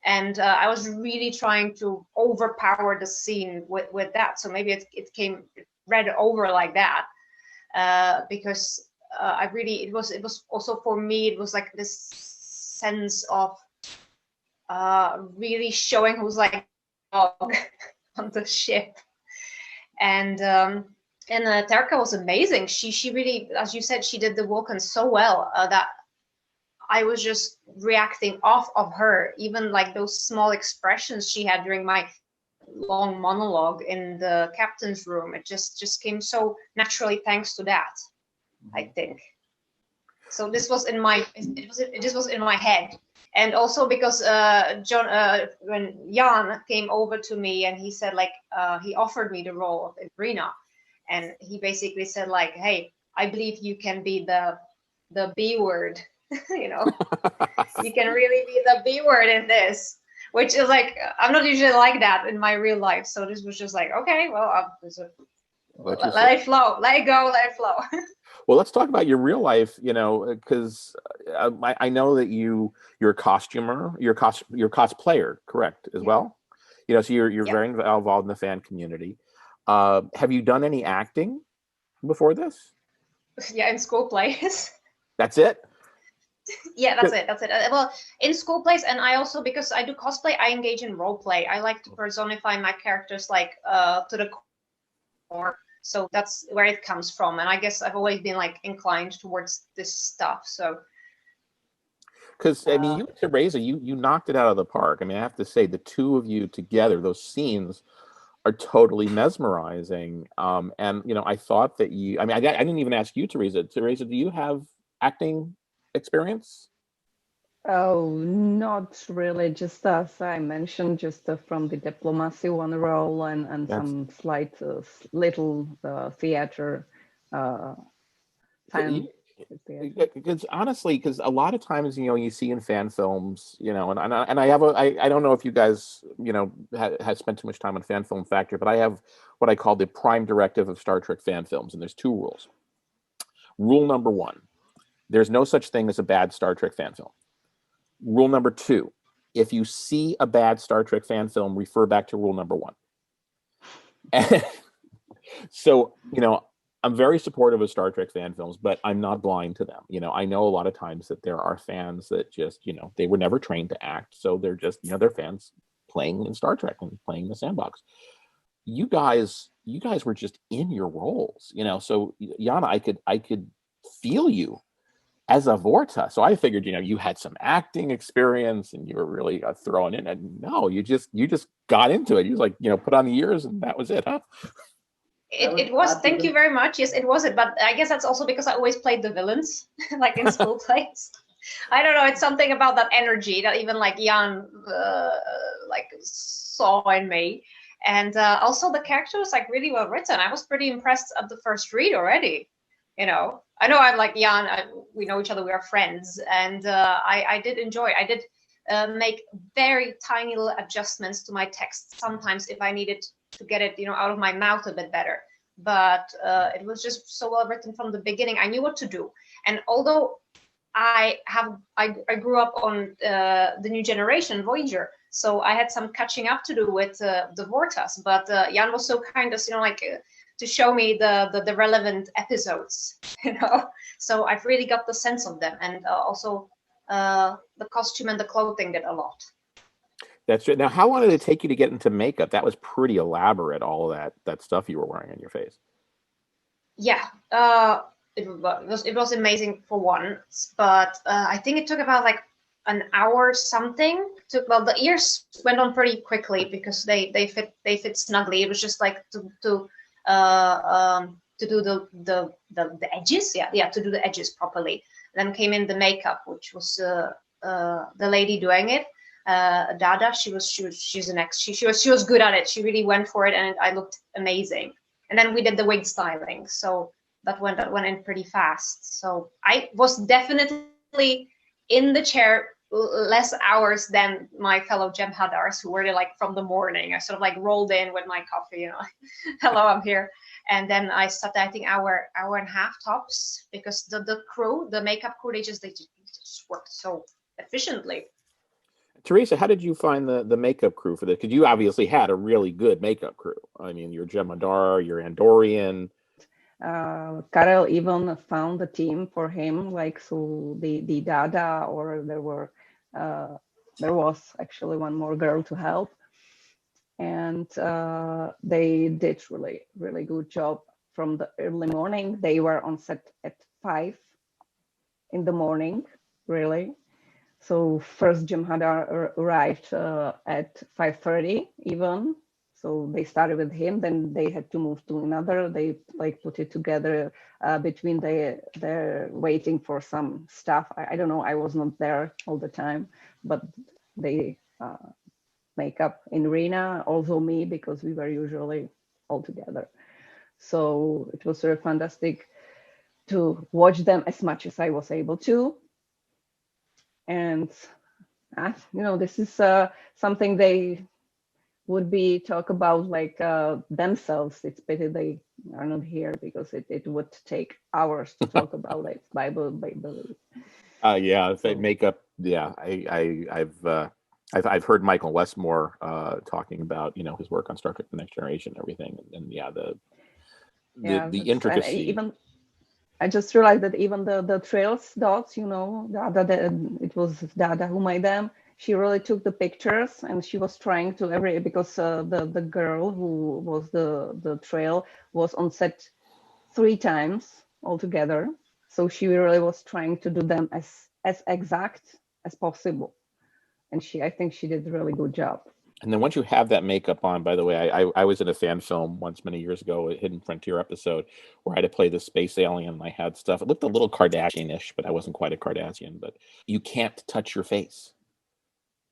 And I was really trying to overpower the scene with that. So maybe it read over like that, because it was also for me, it was like this sense of really showing who's like dog on the ship. And Terka was amazing. She really, as you said, she did the Vulcan so well that I was just reacting off of her. Even like those small expressions she had during my long monologue in the captain's room, it just came so naturally thanks to that, I think. So this was in my it was in my head. And also because when Jan came over to me and he said like he offered me the role of Irina, and he basically said like, hey, I believe you can be the B word. You know, you can really be the B word in this, which is like, I'm not usually like that in my real life. So this was just like, okay, well, let it flow, let it go, let it flow. Well, let's talk about your real life, you know, because I know that you're a costumer, you're a cosplayer, correct, as well? You know, so you're very involved in the fan community. Have you done any acting before this? Yeah, in school plays. That's it? Yeah, that's it. Well, in school plays, and I also, because I do cosplay, I engage in role play. I like to personify my characters like to the core. So that's where it comes from. And I guess I've always been like inclined towards this stuff. So because I mean, you and Teresa, you knocked it out of the park. I mean, I have to say, the two of you together, those scenes are totally mesmerizing. And you know, I thought that I mean, I didn't even ask you, Teresa. Teresa, do you have acting experience? Oh, not really. Just as I mentioned, just from the diplomacy one role and some slight little theater time. Because honestly, because a lot of times, you know, you see in fan films, you know, and I have I don't know if you guys, you know, has spent too much time on Fan Film Factory, but I have what I call the prime directive of Star Trek fan films, and there's two rules. Rule number one: There's no such thing as a bad Star Trek fan film. Rule number 2, if you see a bad Star Trek fan film, refer back to rule number 1. And so, you know, I'm very supportive of Star Trek fan films, but I'm not blind to them. You know, I know a lot of times that there are fans that just, you know, they were never trained to act. So they're just, you know, they're fans playing in Star Trek and playing in the sandbox. You guys were just in your roles, you know. So Jana, I could feel you as a Vorta. So I figured, you know, you had some acting experience and you were really thrown in. And no, you just got into it. You was like, you know, put on the ears and that was it, huh? It was, thank you very much. Yes, it was it. But I guess that's also because I always played the villains, like in school plays. I don't know. It's something about that energy that even like Jan like saw in me. And also the character was like really well written. I was pretty impressed at the first read already. You know, I know I'm like Jan. We know each other. We are friends. And I did enjoy. I did make very tiny little adjustments to my text sometimes if I needed to get it, you know, out of my mouth a bit better. But it was just so well written from the beginning. I knew what to do. And although I grew up on the new generation, Voyager, so I had some catching up to do with the Vortas. But Jan was so kind of, you know, like to show me the relevant episodes, you know. So I've really got the sense of them, and also the costume and the clothing did a lot. That's right. Now, how long did it take you to get into makeup? That was pretty elaborate, all that stuff you were wearing on your face. Yeah, it was amazing for once, but I think it took about like an hour something. Well, the ears went on pretty quickly because they fit snugly. It was just like to do the edges, to do the edges properly. Then came in the makeup, which was the lady doing it. Dada, she's an ex. She was good at it. She really went for it, and I looked amazing. And then we did the wig styling, so that went in pretty fast. So I was definitely in the chair less hours than my fellow Jem'Hadars who were there like from the morning. I sort of like rolled in with my coffee, you know, hello, I'm here. And then I sat there, I think hour and a half tops, because the crew, the makeup crew, they just worked so efficiently. Teresa, how did you find the makeup crew for this? Because you obviously had a really good makeup crew. I mean, you're Jem'Hadar, you're Andorian. Karel even found a team for him, like, so the Dada, or there was actually one more girl to help, and they did really good job from the early morning. They were on set at 5 in the morning, really. So first Jem'Hadar arrived at 5:30 even. So they started with him, then they had to move to another. They like put it together between they're waiting for some stuff. I don't know, I was not there all the time, but they make up in Rena, also me, because we were usually all together. So it was very fantastic to watch them as much as I was able to. And, you know, this is something they would be talk about like themselves. It's pity they are not here, because it would take hours to talk about like Bible. Yeah, so, makeup. Yeah, I've heard Michael Westmore talking about, you know, his work on Star Trek: The Next Generation and everything, and the intricacy. Even I just realized that even the trails dots, you know, it was Dada who made them. She really took the pictures, and she was trying to because the girl who was the trail was on set 3 times altogether. So she really was trying to do them as exact as possible. And I think she did a really good job. And then once you have that makeup on, by the way, I was in a fan film once many years ago, a Hidden Frontier episode, where I had to play the space alien, and I had stuff. It looked a little Kardashian-ish, but I wasn't quite a Kardashian. But you can't touch your face.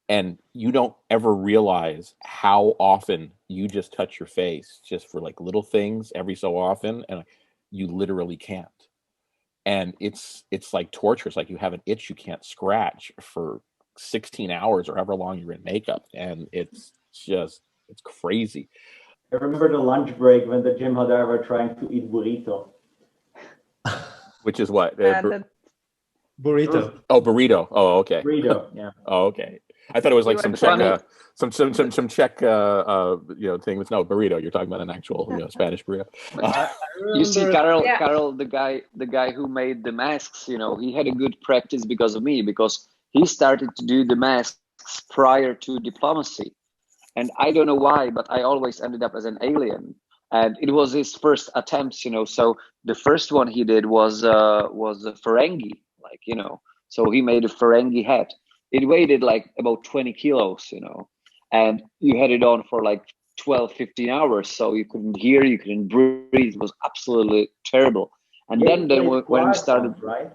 And you don't ever realize how often you just touch your face just for like little things every so often, and you literally can't. And it's like torture. It's like you have an itch you can't scratch for 16 hours or however long you're in makeup, and it's crazy. I remember the lunch break when the Jem'Hadar were trying to eat burrito. Which is what? Burrito. Oh, burrito. Oh, okay. Burrito, yeah. Oh, okay. I thought it was like You some were Czech, funny. some Czech, thing. It's no burrito. You're talking about an actual, Spanish burrito. You see, remember- Yeah. Carol, the guy who made the masks, he had a good practice because of me, because he started to do the masks prior to diplomacy, and I don't know why, but I always ended up as an alien, and it was his first attempts, So the first one he did was a Ferengi, So he made a Ferengi hat. It weighed like about 20 kilos, and you had it on for like 12, 15 hours, so you couldn't hear, you couldn't breathe. It was absolutely terrible. And Yeah, then you played when we Quark started, once, right?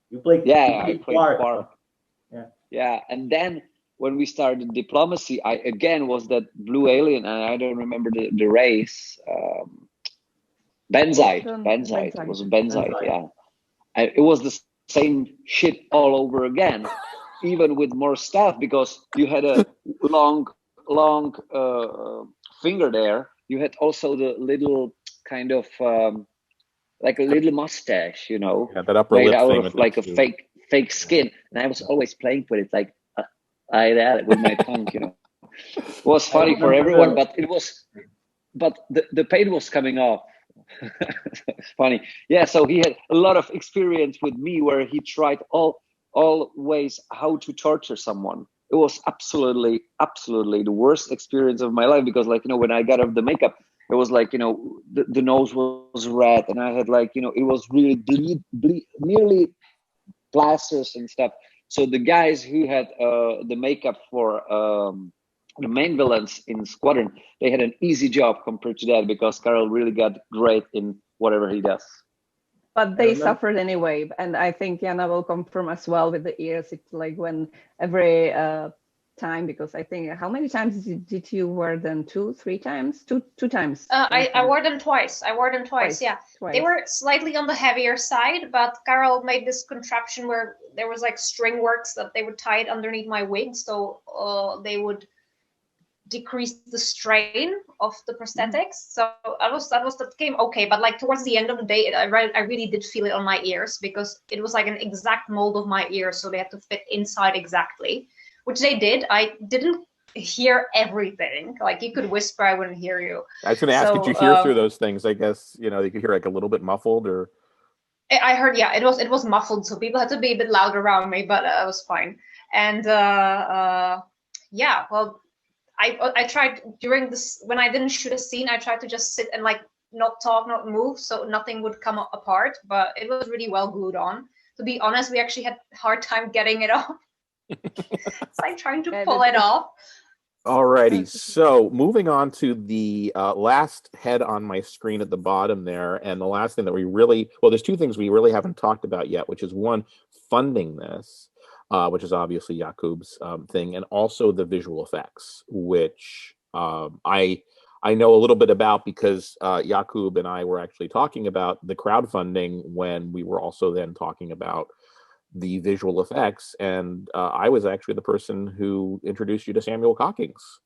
You played. yeah, you I played played Quark. Quark. Yeah, and then when we started diplomacy, I again was that blue alien, and I don't remember the race. Benzite. It was a Benzite. Benzite. Yeah, and it was the same shit all over again, even with more stuff, because you had a long finger there. You had also the little kind of like a little mustache, Yeah, that upper made lip out thing of with like a the- fake skin, and I was always playing with it like that with my tongue, It was funny for everyone, but the pain was coming off. It's funny. Yeah, so he had a lot of experience with me where he tried all ways how to torture someone. It was absolutely the worst experience of my life, because when I got off the makeup, it was like, the nose was red, and I had it was really bleed nearly blasters and stuff. So the guys who had the makeup for the main villains in Squadron, they had an easy job compared to that, because Carol really got great in whatever he does. But they remember- suffered anyway, and I think Jana will confirm as well with the ears. It's like when every time, because I think, how many times did you wear them? 2, 3 times? Two times. I wore them twice. Yeah. Twice. They were slightly on the heavier side, but Carol made this contraption where there was like string works that they would tie it underneath my wig, so they would decrease the strain of the prosthetics. So that came okay, but like towards the end of the day, I really did feel it on my ears, because it was like an exact mold of my ears, so they had to fit inside exactly, which they did. I didn't hear everything. Like you could whisper, I wouldn't hear you. I was going to ask, did you hear through those things? I guess you could hear like a little bit muffled, or I heard, yeah, it was muffled, so people had to be a bit loud around me, but it was fine. And yeah, well, I tried during this, when I didn't shoot a scene, I tried to just sit and like not talk, not move, so nothing would come apart, but it was really well glued on. To be honest, we actually had a hard time getting it off. It's like trying to pull it off. Alrighty, so moving on to the last head on my screen at the bottom there, and the last thing that there's 2 things we really haven't talked about yet, which is one, funding this, which is obviously Jakub's thing, and also the visual effects, which I know a little bit about, because Jakub and I were actually talking about the crowdfunding when we were also then talking about the visual effects, and I was actually the person who introduced you to Samuel Cockings.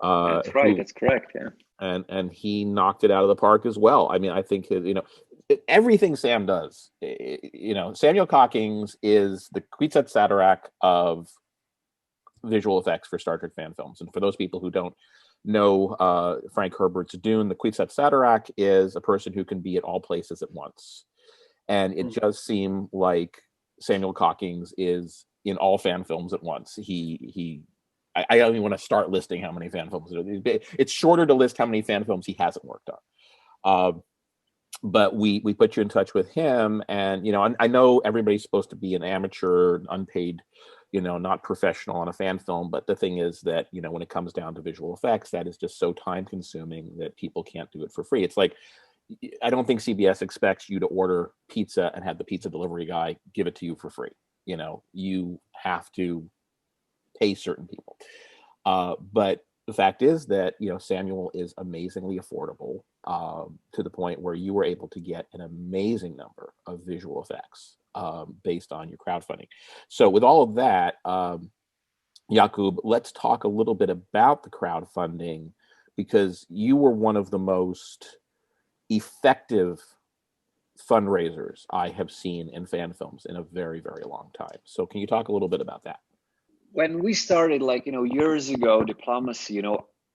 That's right. That's correct. Yeah. And he knocked it out of the park as well. I mean, I think everything Sam does. Samuel Cockings is the Quetzalcoatl of visual effects for Star Trek fan films. And for those people who don't know Frank Herbert's Dune, the Quetzalcoatl is a person who can be at all places at once. And it does seem like Samuel Cockings is in all fan films at once. I don't even want to start listing how many fan films. It's shorter to list how many fan films he hasn't worked on. But we put you in touch with him, and I know everybody's supposed to be an amateur, unpaid, not professional on a fan film. But the thing is that when it comes down to visual effects, that is just so time consuming that people can't do it for free. It's like, I don't think CBS expects you to order pizza and have the pizza delivery guy give it to you for free. You have to pay certain people. But the fact is that, Samuel is amazingly affordable, to the point where you were able to get an amazing number of visual effects based on your crowdfunding. So with all of that, Jakub, let's talk a little bit about the crowdfunding, because you were one of the most effective fundraisers I have seen in fan films in a very, very long time. So can you talk a little bit about that? When we started, like, years ago, Diplomacy,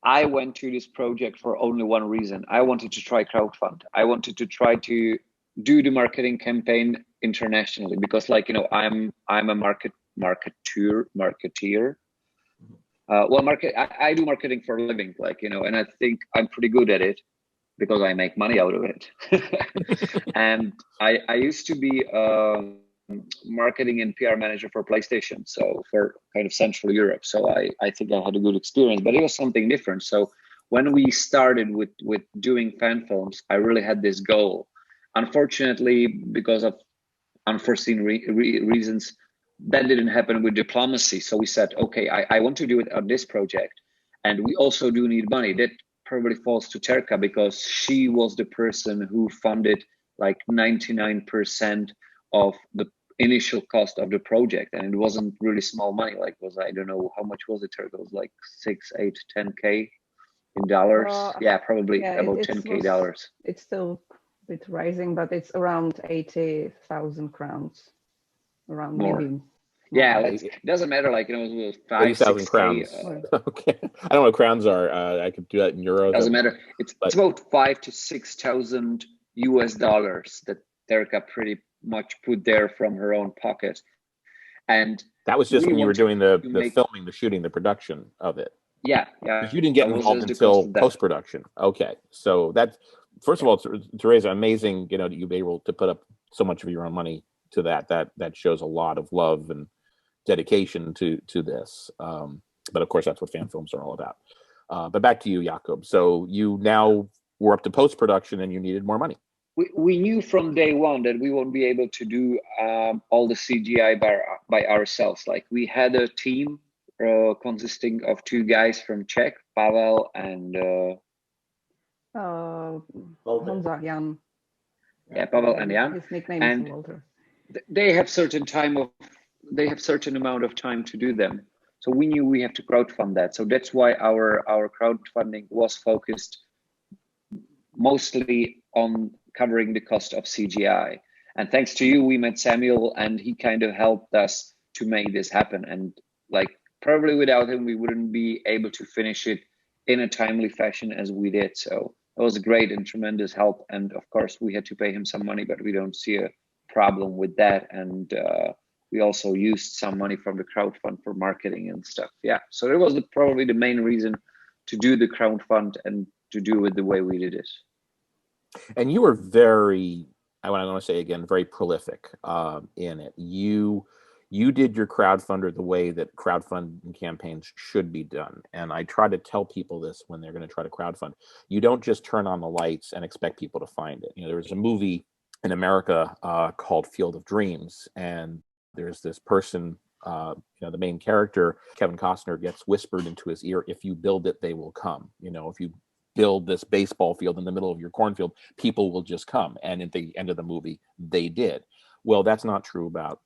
I went to this project for only one reason. I wanted to try crowdfund. I wanted to try to do the marketing campaign internationally because, like, I'm a marketeer. I do marketing for a living, like, and I think I'm pretty good at it because I make money out of it. And I used to be marketing and PR manager for PlayStation, so for kind of Central Europe. So I think I had a good experience, but it was something different. So when we started with doing fan films, I really had this goal. Unfortunately, because of unforeseen reasons, that didn't happen with Diplomacy. So we said, okay, I want to do it on this project, and we also do need money. That probably falls to Terka because she was the person who funded like 99% of the initial cost of the project, and it wasn't really small money. Like, I don't know how much was it, Terka? It was like 6, 8, 10K in dollars. Yeah, probably about 10K dollars. It's still a bit rising, but it's around 80,000 crowns, around More. maybe. Yeah, it doesn't matter. Like, it was 80,000 crowns. Okay, I don't know what crowns are. I could do that in euros. Doesn't matter. It's about 5,000 to 6,000 US dollars that Terka pretty much put there from her own pocket. And that was just when you were doing the filming, the shooting, the production of it. Yeah. Because you didn't get involved until post-production. Okay, so that's, first of all, Teresa, amazing. That you've been able to put up so much of your own money to that. That shows a lot of love and dedication to this. But of course, that's what fan films are all about. But back to you, Jakub. So you now were up to post-production and you needed more money. We knew from day one that we won't be able to do all the CGI by ourselves. Like, we had a team consisting of 2 guys from Czech, Pavel and Jan. Yeah, Pavel and Jan. His nickname and is Walter. They have certain amount of time to do them. So we knew we have to crowdfund that. So that's why our crowdfunding was focused mostly on covering the cost of CGI. And thanks to you, we met Samuel, and he kind of helped us to make this happen. And like, probably without him, we wouldn't be able to finish it in a timely fashion as we did. So it was great and tremendous help. And of course, we had to pay him some money, but we don't see a problem with that. And we also used some money from the crowdfund for marketing and stuff. Yeah, so it was probably the main reason to do the crowdfund and to do it the way we did it. And you were very, I want to say again, very prolific in it. You did your crowdfunder the way that crowdfunding campaigns should be done. And I try to tell people this when they're going to try to crowdfund. You don't just turn on the lights and expect people to find it. There was a movie in America called Field of Dreams, and there's this person, the main character, Kevin Costner, gets whispered into his ear, if you build it, they will come. If you build this baseball field in the middle of your cornfield, people will just come. And at the end of the movie, they did. Well, that's not true about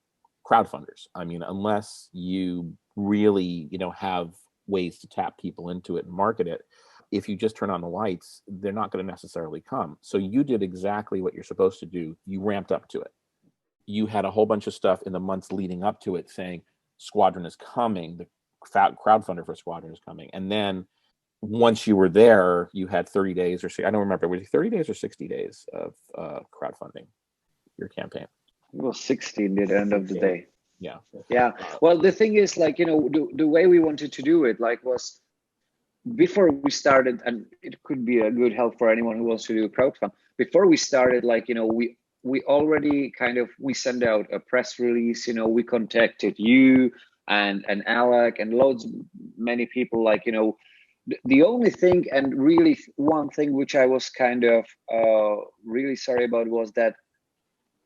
crowdfunders. I mean, unless you really, have ways to tap people into it and market it, if you just turn on the lights, they're not going to necessarily come. So you did exactly what you're supposed to do. You ramped up to it. You had a whole bunch of stuff in the months leading up to it saying Squadron is coming, the crowdfunder for Squadron is coming. And then once you were there, you had 30 days or I don't remember, was it 30 days or 60 days of crowdfunding your campaign? Well, 60 at the end of the day. Yeah. Yeah. Well, the thing is, like, the way we wanted to do it, like, was before we started, and it could be a good help for anyone who wants to do a crowdfund. Before we started, like, we already we sent out a press release, we contacted you and Alec and many people, like, the only thing, and really one thing which I was kind of really sorry about, was that,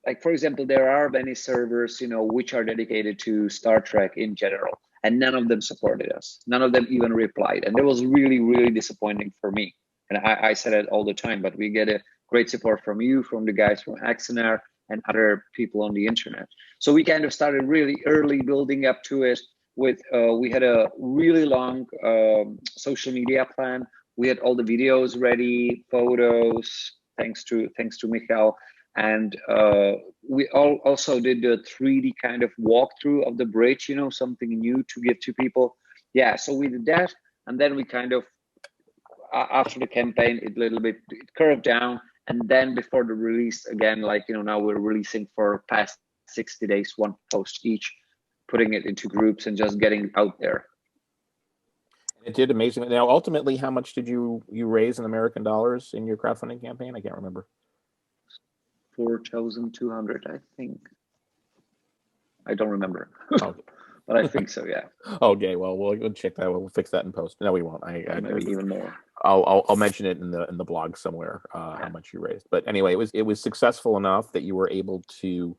like, for example, there are many servers, which are dedicated to Star Trek in general, and none of them supported us. None of them even replied. And that was really, really disappointing for me. And I said it all the time, but we get a great support from you, from the guys from Axonar and other people on the internet. So we kind of started really early building up to it with, we had a really long social media plan. We had all the videos ready, photos, thanks to Michal. And we also did a 3D kind of walkthrough of the bridge, something new to give to people. Yeah, so we did that, and then we kind of, after the campaign, it curved down, and then before the release again, now we're releasing for past 60 days, one post each, putting it into groups and just getting it out there. It did amazingly. Now, ultimately, how much did you raise in American dollars in your crowdfunding campaign? I can't remember. 4,200, I think. I don't remember, Okay. but I think so. Yeah. Okay. Well, we'll check that. We'll fix that in post. No, we won't. Maybe even more. I'll mention it in the blog somewhere. How much you raised. But anyway, it was successful enough that you were able to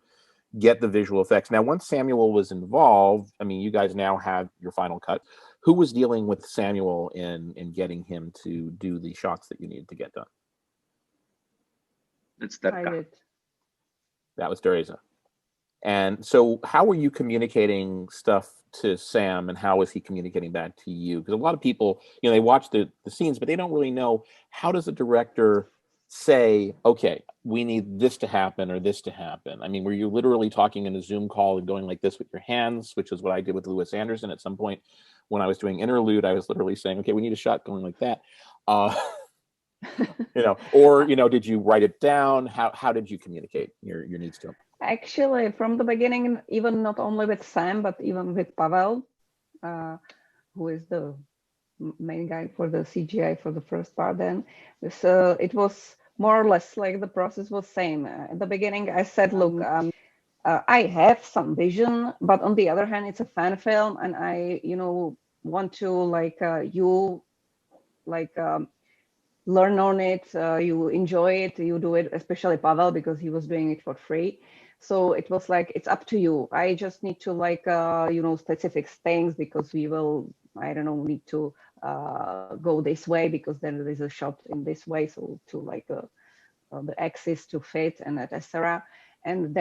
get the visual effects. Now, once Samuel was involved, I mean, you guys now have your final cut. Who was dealing with Samuel in getting him to do the shots that you needed to get done? It's that I guy. did. That was Teresa. And so how were you communicating stuff to Sam, and how was he communicating back to you? Because a lot of people, they watch the scenes, but they don't really know, how does a director say, okay, we need this to happen or this to happen? I mean, were you literally talking in a Zoom call and going like this with your hands, which is what I did with Lewis Anderson at some point when I was doing Interlude? I was literally saying, okay, we need a shot going like that. Or did you write it down? How did you communicate your needs to him? Actually, from the beginning, even not only with Sam, but even with Pavel, who is the main guy for the CGI for the first part, then it was more or less like the process was same. At the beginning, I said, look, I have some vision, but on the other hand, it's a fan film, and I, want to learn on it, you enjoy it, you do it, especially Pavel, because he was doing it for free. So it was like, it's up to you. I just need to specific things, because we will, I don't know, need to go this way, because then there is a shot in this way. So to the axis to fit and etc. And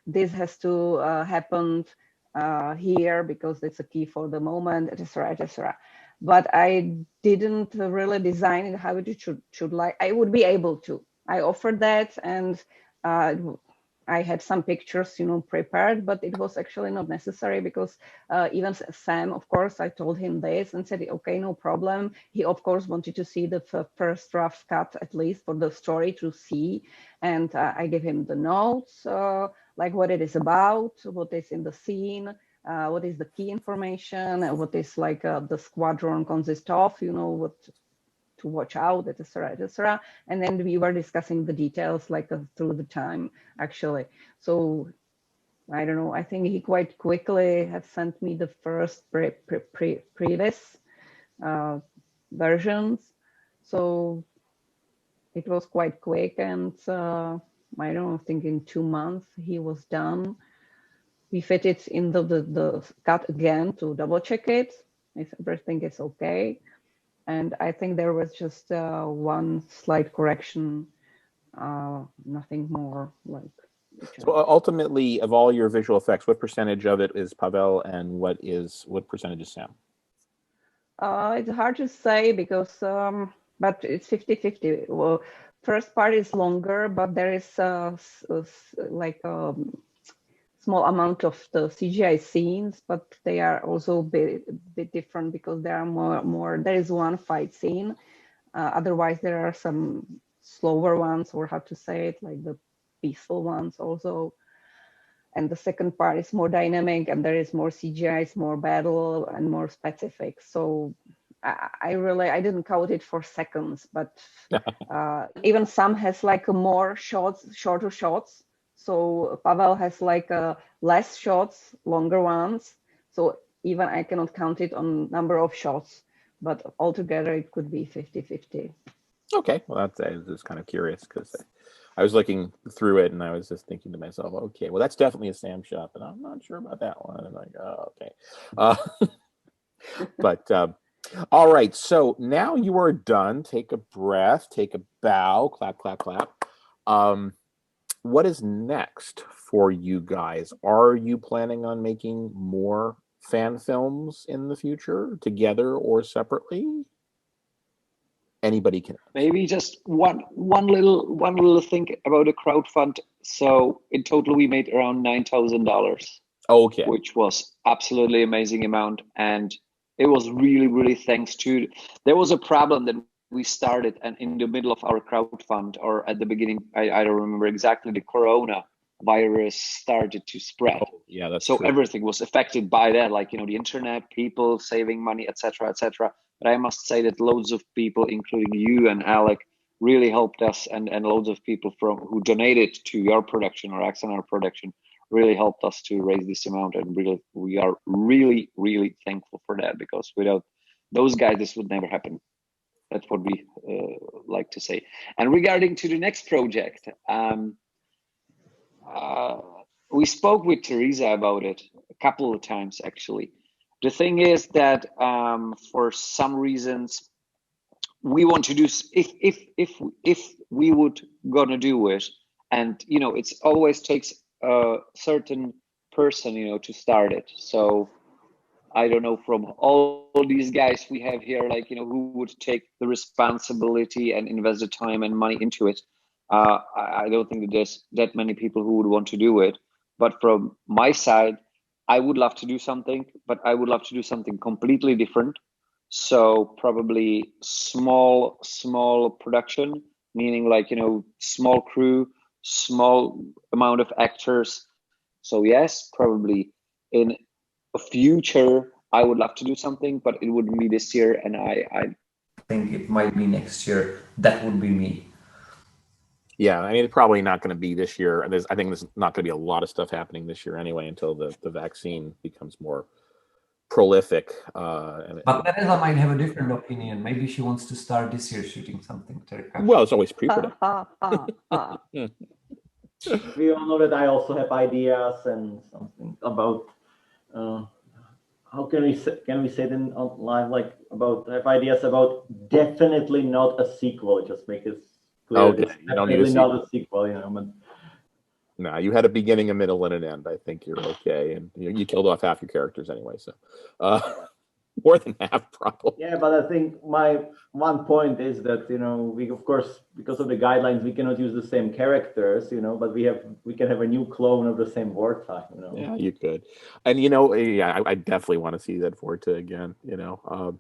this has to happen here, because it's a key for the moment, etc., etc. But I didn't really design it how it should like. I would be able to. I offered that, and I had some pictures, prepared, but it was actually not necessary, because even Sam, of course, I told him this and said, okay, no problem. He, of course, wanted to see the first rough cut, at least for the story to see. And I gave him the notes, like what it is about, what is in the scene, what is the key information, what is the squadron consists of, what to watch out, etc., etc. And then we were discussing the details through the time, actually. So I don't know, I think he quite quickly had sent me the first previous versions. So it was quite quick, and I don't know, I think in 2 months he was done. We fit it in the cut again to double check it if everything is okay. And I think there was just one slight correction, nothing more So ultimately, of all your visual effects, what percentage of it is Pavel, and what percentage is Sam? It's hard to say, because, but it's 50-50. Well, first part is longer, but there is small amount of the CGI scenes, but they are also a bit different, because there are more. There is one fight scene. Otherwise, there are some slower ones, or how to say it, like the peaceful ones also. And the second part is more dynamic, and there is more CGI, it's more battle and more specific. So I didn't count it for seconds, but even some has more shorter shots. So Pavel has less shots, longer ones. So even I cannot count it on number of shots, but altogether it could be 50-50. Okay, well, I was just kind of curious, because I was looking through it and I was just thinking to myself, okay, well, that's definitely a Sam shot, but I'm not sure about that one. And I'm like, oh, okay. But all right, so now you are done. Take a breath, take a bow, clap, clap, clap. What is next for you guys? Are you planning on making more fan films in the future, together or separately? Anybody can. Maybe just one little thing about a crowdfund So in total, we made around $9,000. Okay. Which was absolutely amazing amount. And it was really, really thanks to, there was a problem that we started and in the middle of our crowdfund, or at the beginning, I don't remember exactly, the corona virus started to spread. Oh, yeah, that's so true. Everything was affected by that, like, you know, the internet, people saving money, etc., etc. But I must say that loads of people, including you and Alec, really helped us, and loads of people who donated to your production or XNR production really helped us to raise this amount, and we are really, really thankful for that, because without those guys, this would never happen. That's what we like to say. And regarding to the next project, we spoke with Teresa about it a couple of times, actually. The thing is that for some reasons, we want to do, if we would gonna do it, and you know, it's always takes a certain person, you know, to start it. So I don't know, from all these guys we have here, like, you know, who would take the responsibility and invest the time and money into it. I don't think that there's that many people who would want to do it. But from my side, I would love to do something, but I would love to do something completely different. So probably small production, meaning like, you know, small crew, small amount of actors. So yes, probably in a future, I would love to do something, but it wouldn't be this year. And I think it might be next year. That would be me. Yeah, I mean, it's probably not going to be this year. I think there's not going to be a lot of stuff happening this year anyway, until the vaccine becomes more prolific. But Teresa might have a different opinion. Maybe she wants to start this year shooting something. Well, it's always pre-production. We all know that I also have ideas and something about how can we say it in live, like about, I have ideas about definitely not a sequel. Just make it clear. Okay, It's you don't need definitely a not a sequel, you know. But no, you had a beginning, a middle, and an end. I think you're okay, and you killed off half your characters anyway, so more than half probably. yeah, but I think my one point is that, you know, we, of course, because of the guidelines, we cannot use the same characters, you know, but we can have a new clone of the same Vorta, you know. Yeah, you could, and you know, yeah, I definitely want to see that Vorta again, you know,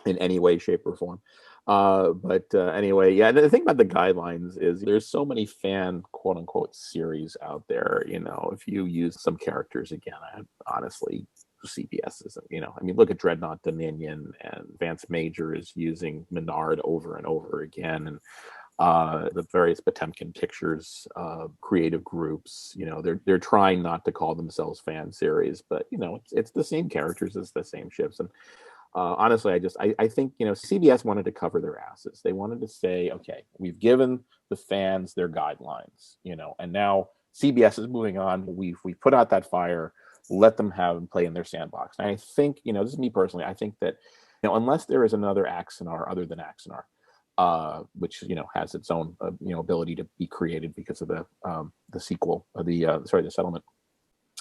in any way, shape, or form. But anyway, yeah, the thing about the guidelines is there's so many fan quote unquote series out there. You know, if you use some characters again, honestly, CBS isn't, you know, I mean, look at Dreadnought Dominion, and Vance Major is using Menard over and over again, and the various Potemkin Pictures creative groups, you know, they're trying not to call themselves fan series, but you know, it's the same characters, it's the same ships. And honestly, I think, you know, CBS wanted to cover their asses. They wanted to say, okay, we've given the fans their guidelines, you know, and now CBS is moving on. We've put out that fire. Let them have and play in their sandbox. And I think, you know, this is me personally, I think that, you know, unless there is another Axanar other than Axanar, which, you know, has its own, you know, ability to be created because of the sequel, the settlement.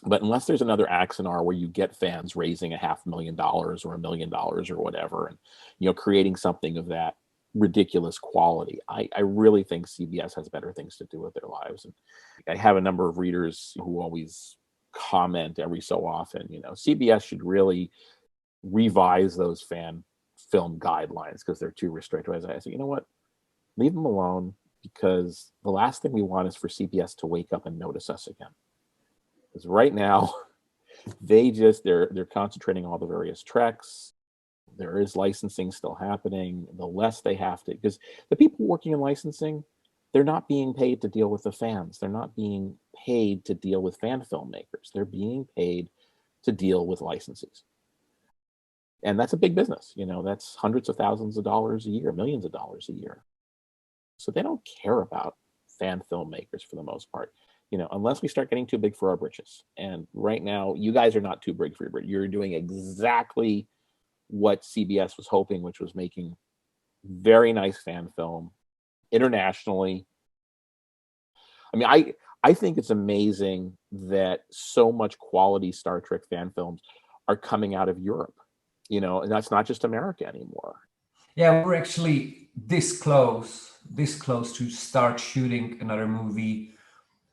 But unless there's another Axanar where you get fans raising $500,000 or $1 million or whatever, and, you know, creating something of that ridiculous quality, I really think CBS has better things to do with their lives. And I have a number of readers who always comment every so often, you know, CBS should really revise those fan film guidelines because they're too restrictive. I say, you know what, leave them alone, because the last thing we want is for CBS to wake up and notice us again. Because right now, they're concentrating all the various treks. There is licensing still happening. The less they have to, because the people working in licensing, they're not being paid to deal with the fans. They're not being paid to deal with fan filmmakers. They're being paid to deal with licensees. And that's a big business. You know, that's hundreds of thousands of dollars a year, millions of dollars a year. So they don't care about fan filmmakers for the most part, you know, unless we start getting too big for our britches. And right now, you guys are not too big for your britches. You're doing exactly what CBS was hoping, which was making very nice fan film internationally. I mean, I think it's amazing that so much quality Star Trek fan films are coming out of Europe, you know, and that's not just America anymore. Yeah, we're actually this close to start shooting another movie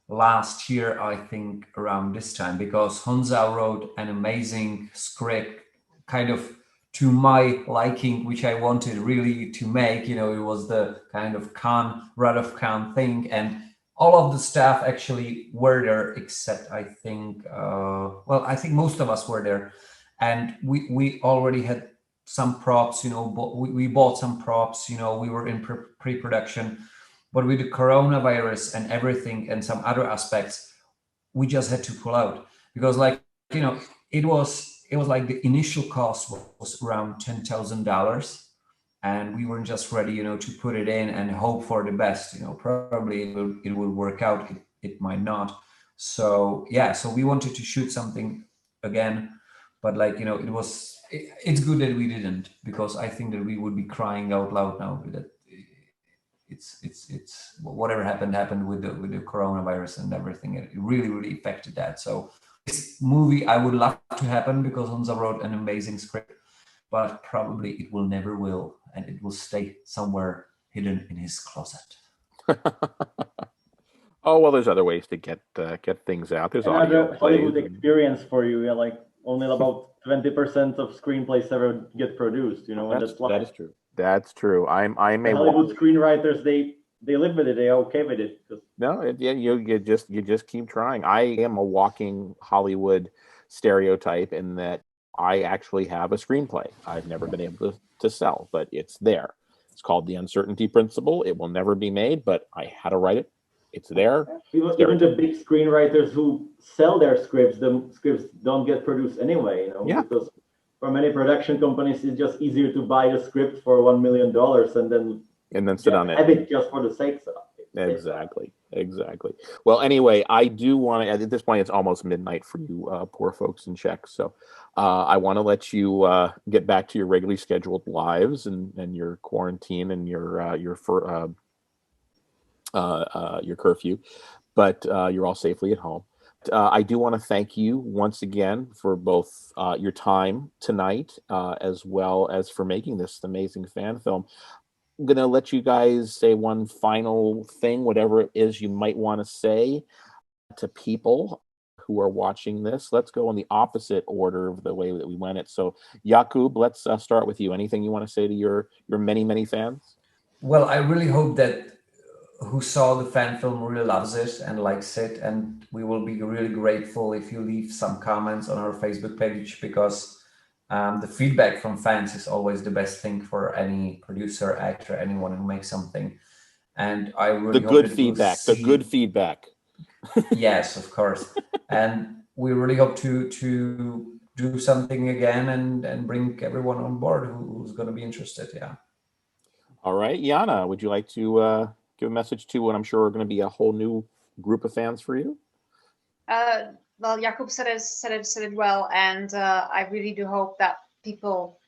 last year, I think around this time, because Honza wrote an amazing script, kind of to my liking, which I wanted really to make. You know, it was the kind of Radov Khan thing, and all of the staff actually were there, except I think, well, I think most of us were there, and we already had some props. You know, we bought some props. You know, we were in pre-production, but with the coronavirus and everything and some other aspects, we just had to pull out, because, like, you know, it was like the initial cost was around $10,000, and we weren't just ready, you know, to put it in and hope for the best. You know, probably it will work out. It might not. So yeah, so we wanted to shoot something again, but, like, you know, it's good that we didn't, because I think that we would be crying out loud now that it's whatever happened with the coronavirus and everything. It really affected that. So this movie I would love to happen, because Honza wrote an amazing script, but probably it will never will, and it will stay somewhere hidden in his closet. Oh, well, there's other ways to get things out. There's audio Hollywood plays experience for you. Yeah, like only about 20% of screenplays ever get produced. You know, and that's that is true. That's true. I'm a Hollywood screenwriters. They live with it. They're okay with it. No, you just keep trying. I am a walking Hollywood stereotype in that I actually have a screenplay. I've never been able to sell, but it's there. It's called The Uncertainty Principle. It will never be made, but I had to write it. It's there. Even the big screenwriters who sell their scripts, the scripts don't get produced anyway. You know, yeah. Because for many production companies, it's just easier to buy the script for $1 million and then sit on it. Have it just for the sake of it. Exactly. Well, anyway, I do want to, at this point, it's almost midnight for you poor folks in Czech. So I want to let you get back to your regularly scheduled lives and your quarantine and your curfew, but you're all safely at home. I do want to thank you once again for both your time tonight, as well as for making this amazing fan film. I'm going to let you guys say one final thing, whatever it is you might want to say to people who are watching this. Let's go in the opposite order of the way that we went it. So, Jakub, let's start with you. Anything you want to say to your many fans? Well, I really hope that who saw the fan film really loves it and likes it, and we will be really grateful if you leave some comments on our Facebook page, because the feedback from fans is always the best thing for any producer, actor, anyone who makes something. And I really the good feedback. Yes, of course. And we really hope to do something again and bring everyone on board who's going to be interested. Yeah. All right, Jana, would you like to give a message to what I'm sure are going to be a whole new group of fans for you? Well, Jakub said it well, and I really do hope that people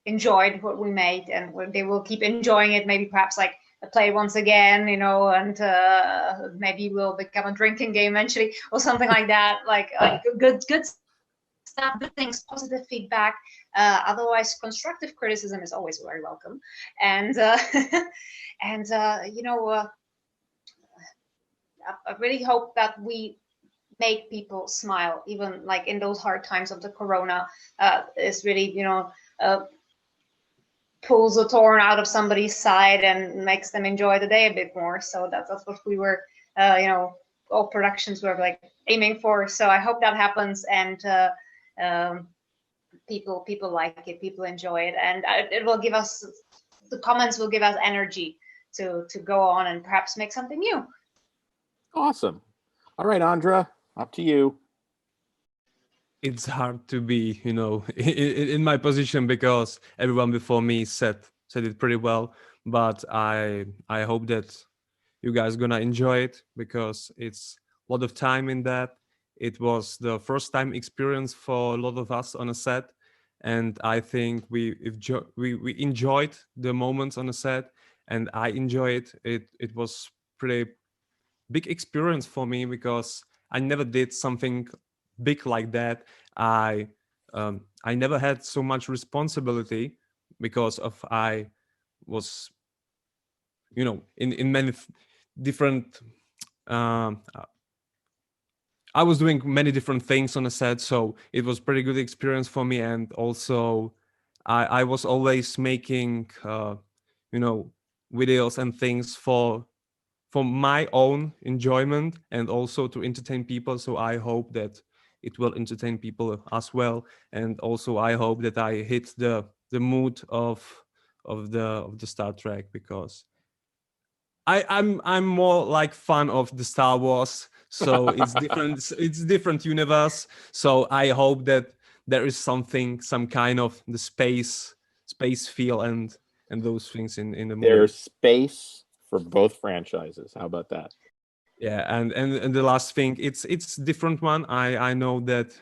enjoyed what we made, and they will keep enjoying it. Maybe perhaps like play once again, you know, and maybe we'll become a drinking game eventually or something like that. Like good stuff, good things, positive feedback. Otherwise, constructive criticism is always very welcome. And you know, I really hope that we make people smile, even like in those hard times of the corona. Is really, you know, pulls a thorn out of somebody's side and makes them enjoy the day a bit more. So that's what we were, you know, all productions were like aiming for. So I hope that happens, and people like it, people enjoy it, and it will give us, the comments will give us energy to go on and perhaps make something new. Awesome. All right, Ondra, up to you. It's hard to be, you know, in my position, because everyone before me said it pretty well. But I hope that you guys gonna enjoy it, because it's a lot of time in that. It was the first time experience for a lot of us on a set, and I think we enjoyed the moments on the set, and I enjoyed it. It was pretty big experience for me, because I never did something big like that. I never had so much responsibility, because of I was, you know, in many different I was doing many different things on the set, so it was pretty good experience for me. And also, I was always making, videos and things for my own enjoyment and also to entertain people. So I hope that it will entertain people as well. And also, I hope that I hit the mood of the Star Trek, because I'm more like fan of the Star Wars, so it's different. It's different universe. So I hope that there is some kind of the space feel and those things in the movie. There's space for both franchises. How about that? Yeah, and the last thing, it's different one. I know that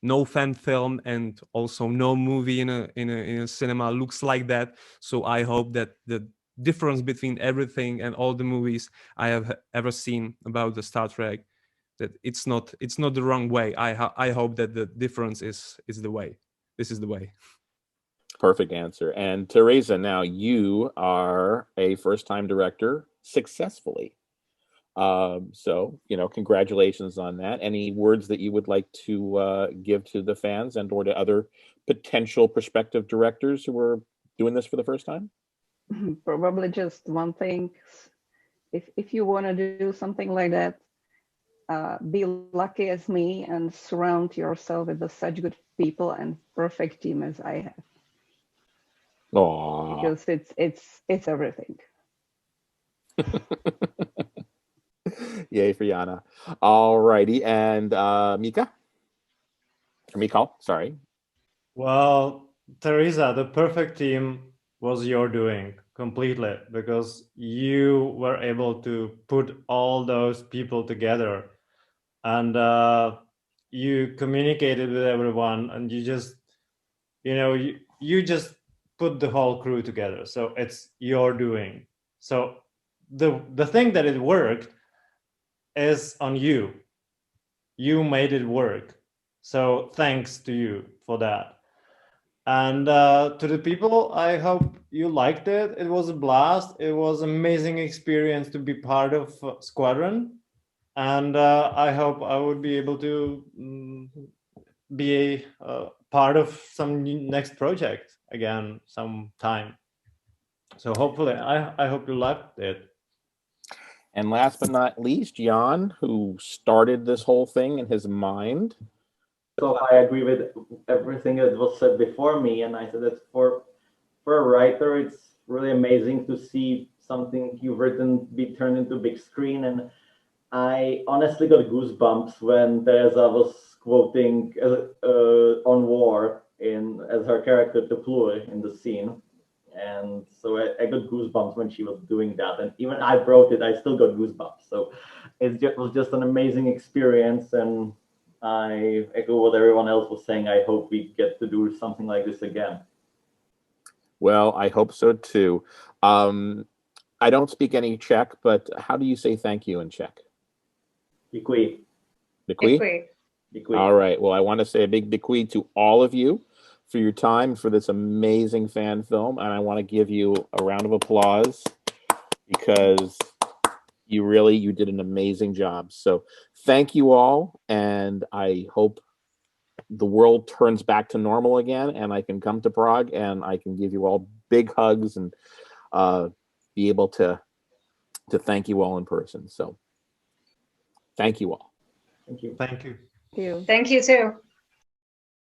no fan film and also no movie in a cinema looks like that. So I hope that the difference between everything and all the movies I have ever seen about the Star Trek, that it's not the wrong way. I hope that the difference is the way. This is the way. Perfect answer. And Teresa, now you are a first-time director successfully. So, congratulations on that. Any words that you would like to give to the fans and or to other potential prospective directors who are doing this for the first time? Probably just one thing. If you want to do something like that, be lucky as me and surround yourself with such good people and perfect team as I have. Aww. Because it's everything. Yay for Jana. All righty. And Mikal, sorry. Well, Teresa, the perfect team was your doing completely, because you were able to put all those people together, and you communicated with everyone, and you just, you just put the whole crew together. So it's your doing. So the thing that it worked is on you. You made it work. So thanks to you for that. And to the people, I hope you liked it. It was a blast. It was an amazing experience to be part of Squadron. And I hope I would be able to be a part of some next project again sometime. So hopefully, I hope you liked it. And last but not least, Jan, who started this whole thing in his mind. So I agree with everything that was said before me, and I said that for a writer, it's really amazing to see something you've written be turned into big screen. And I honestly got goosebumps when Teresa was quoting on War as her character Peclová in the scene. And so I got goosebumps when she was doing that. And even I wrote it, I still got goosebumps. So it was just an amazing experience. And I echo what everyone else was saying. I hope we get to do something like this again. Well, I hope so too. I don't speak any Czech, but how do you say thank you in Czech? Děkuji. Děkuji? Děkuji. All right. Well, I want to say a big děkuji to all of you for your time, for this amazing fan film. And I want to give you a round of applause because you did an amazing job. So thank you all. And I hope the world turns back to normal again and I can come to Prague and I can give you all big hugs and be able to thank you all in person. So thank you all. Thank you. Thank you. Thank you. Thank you too.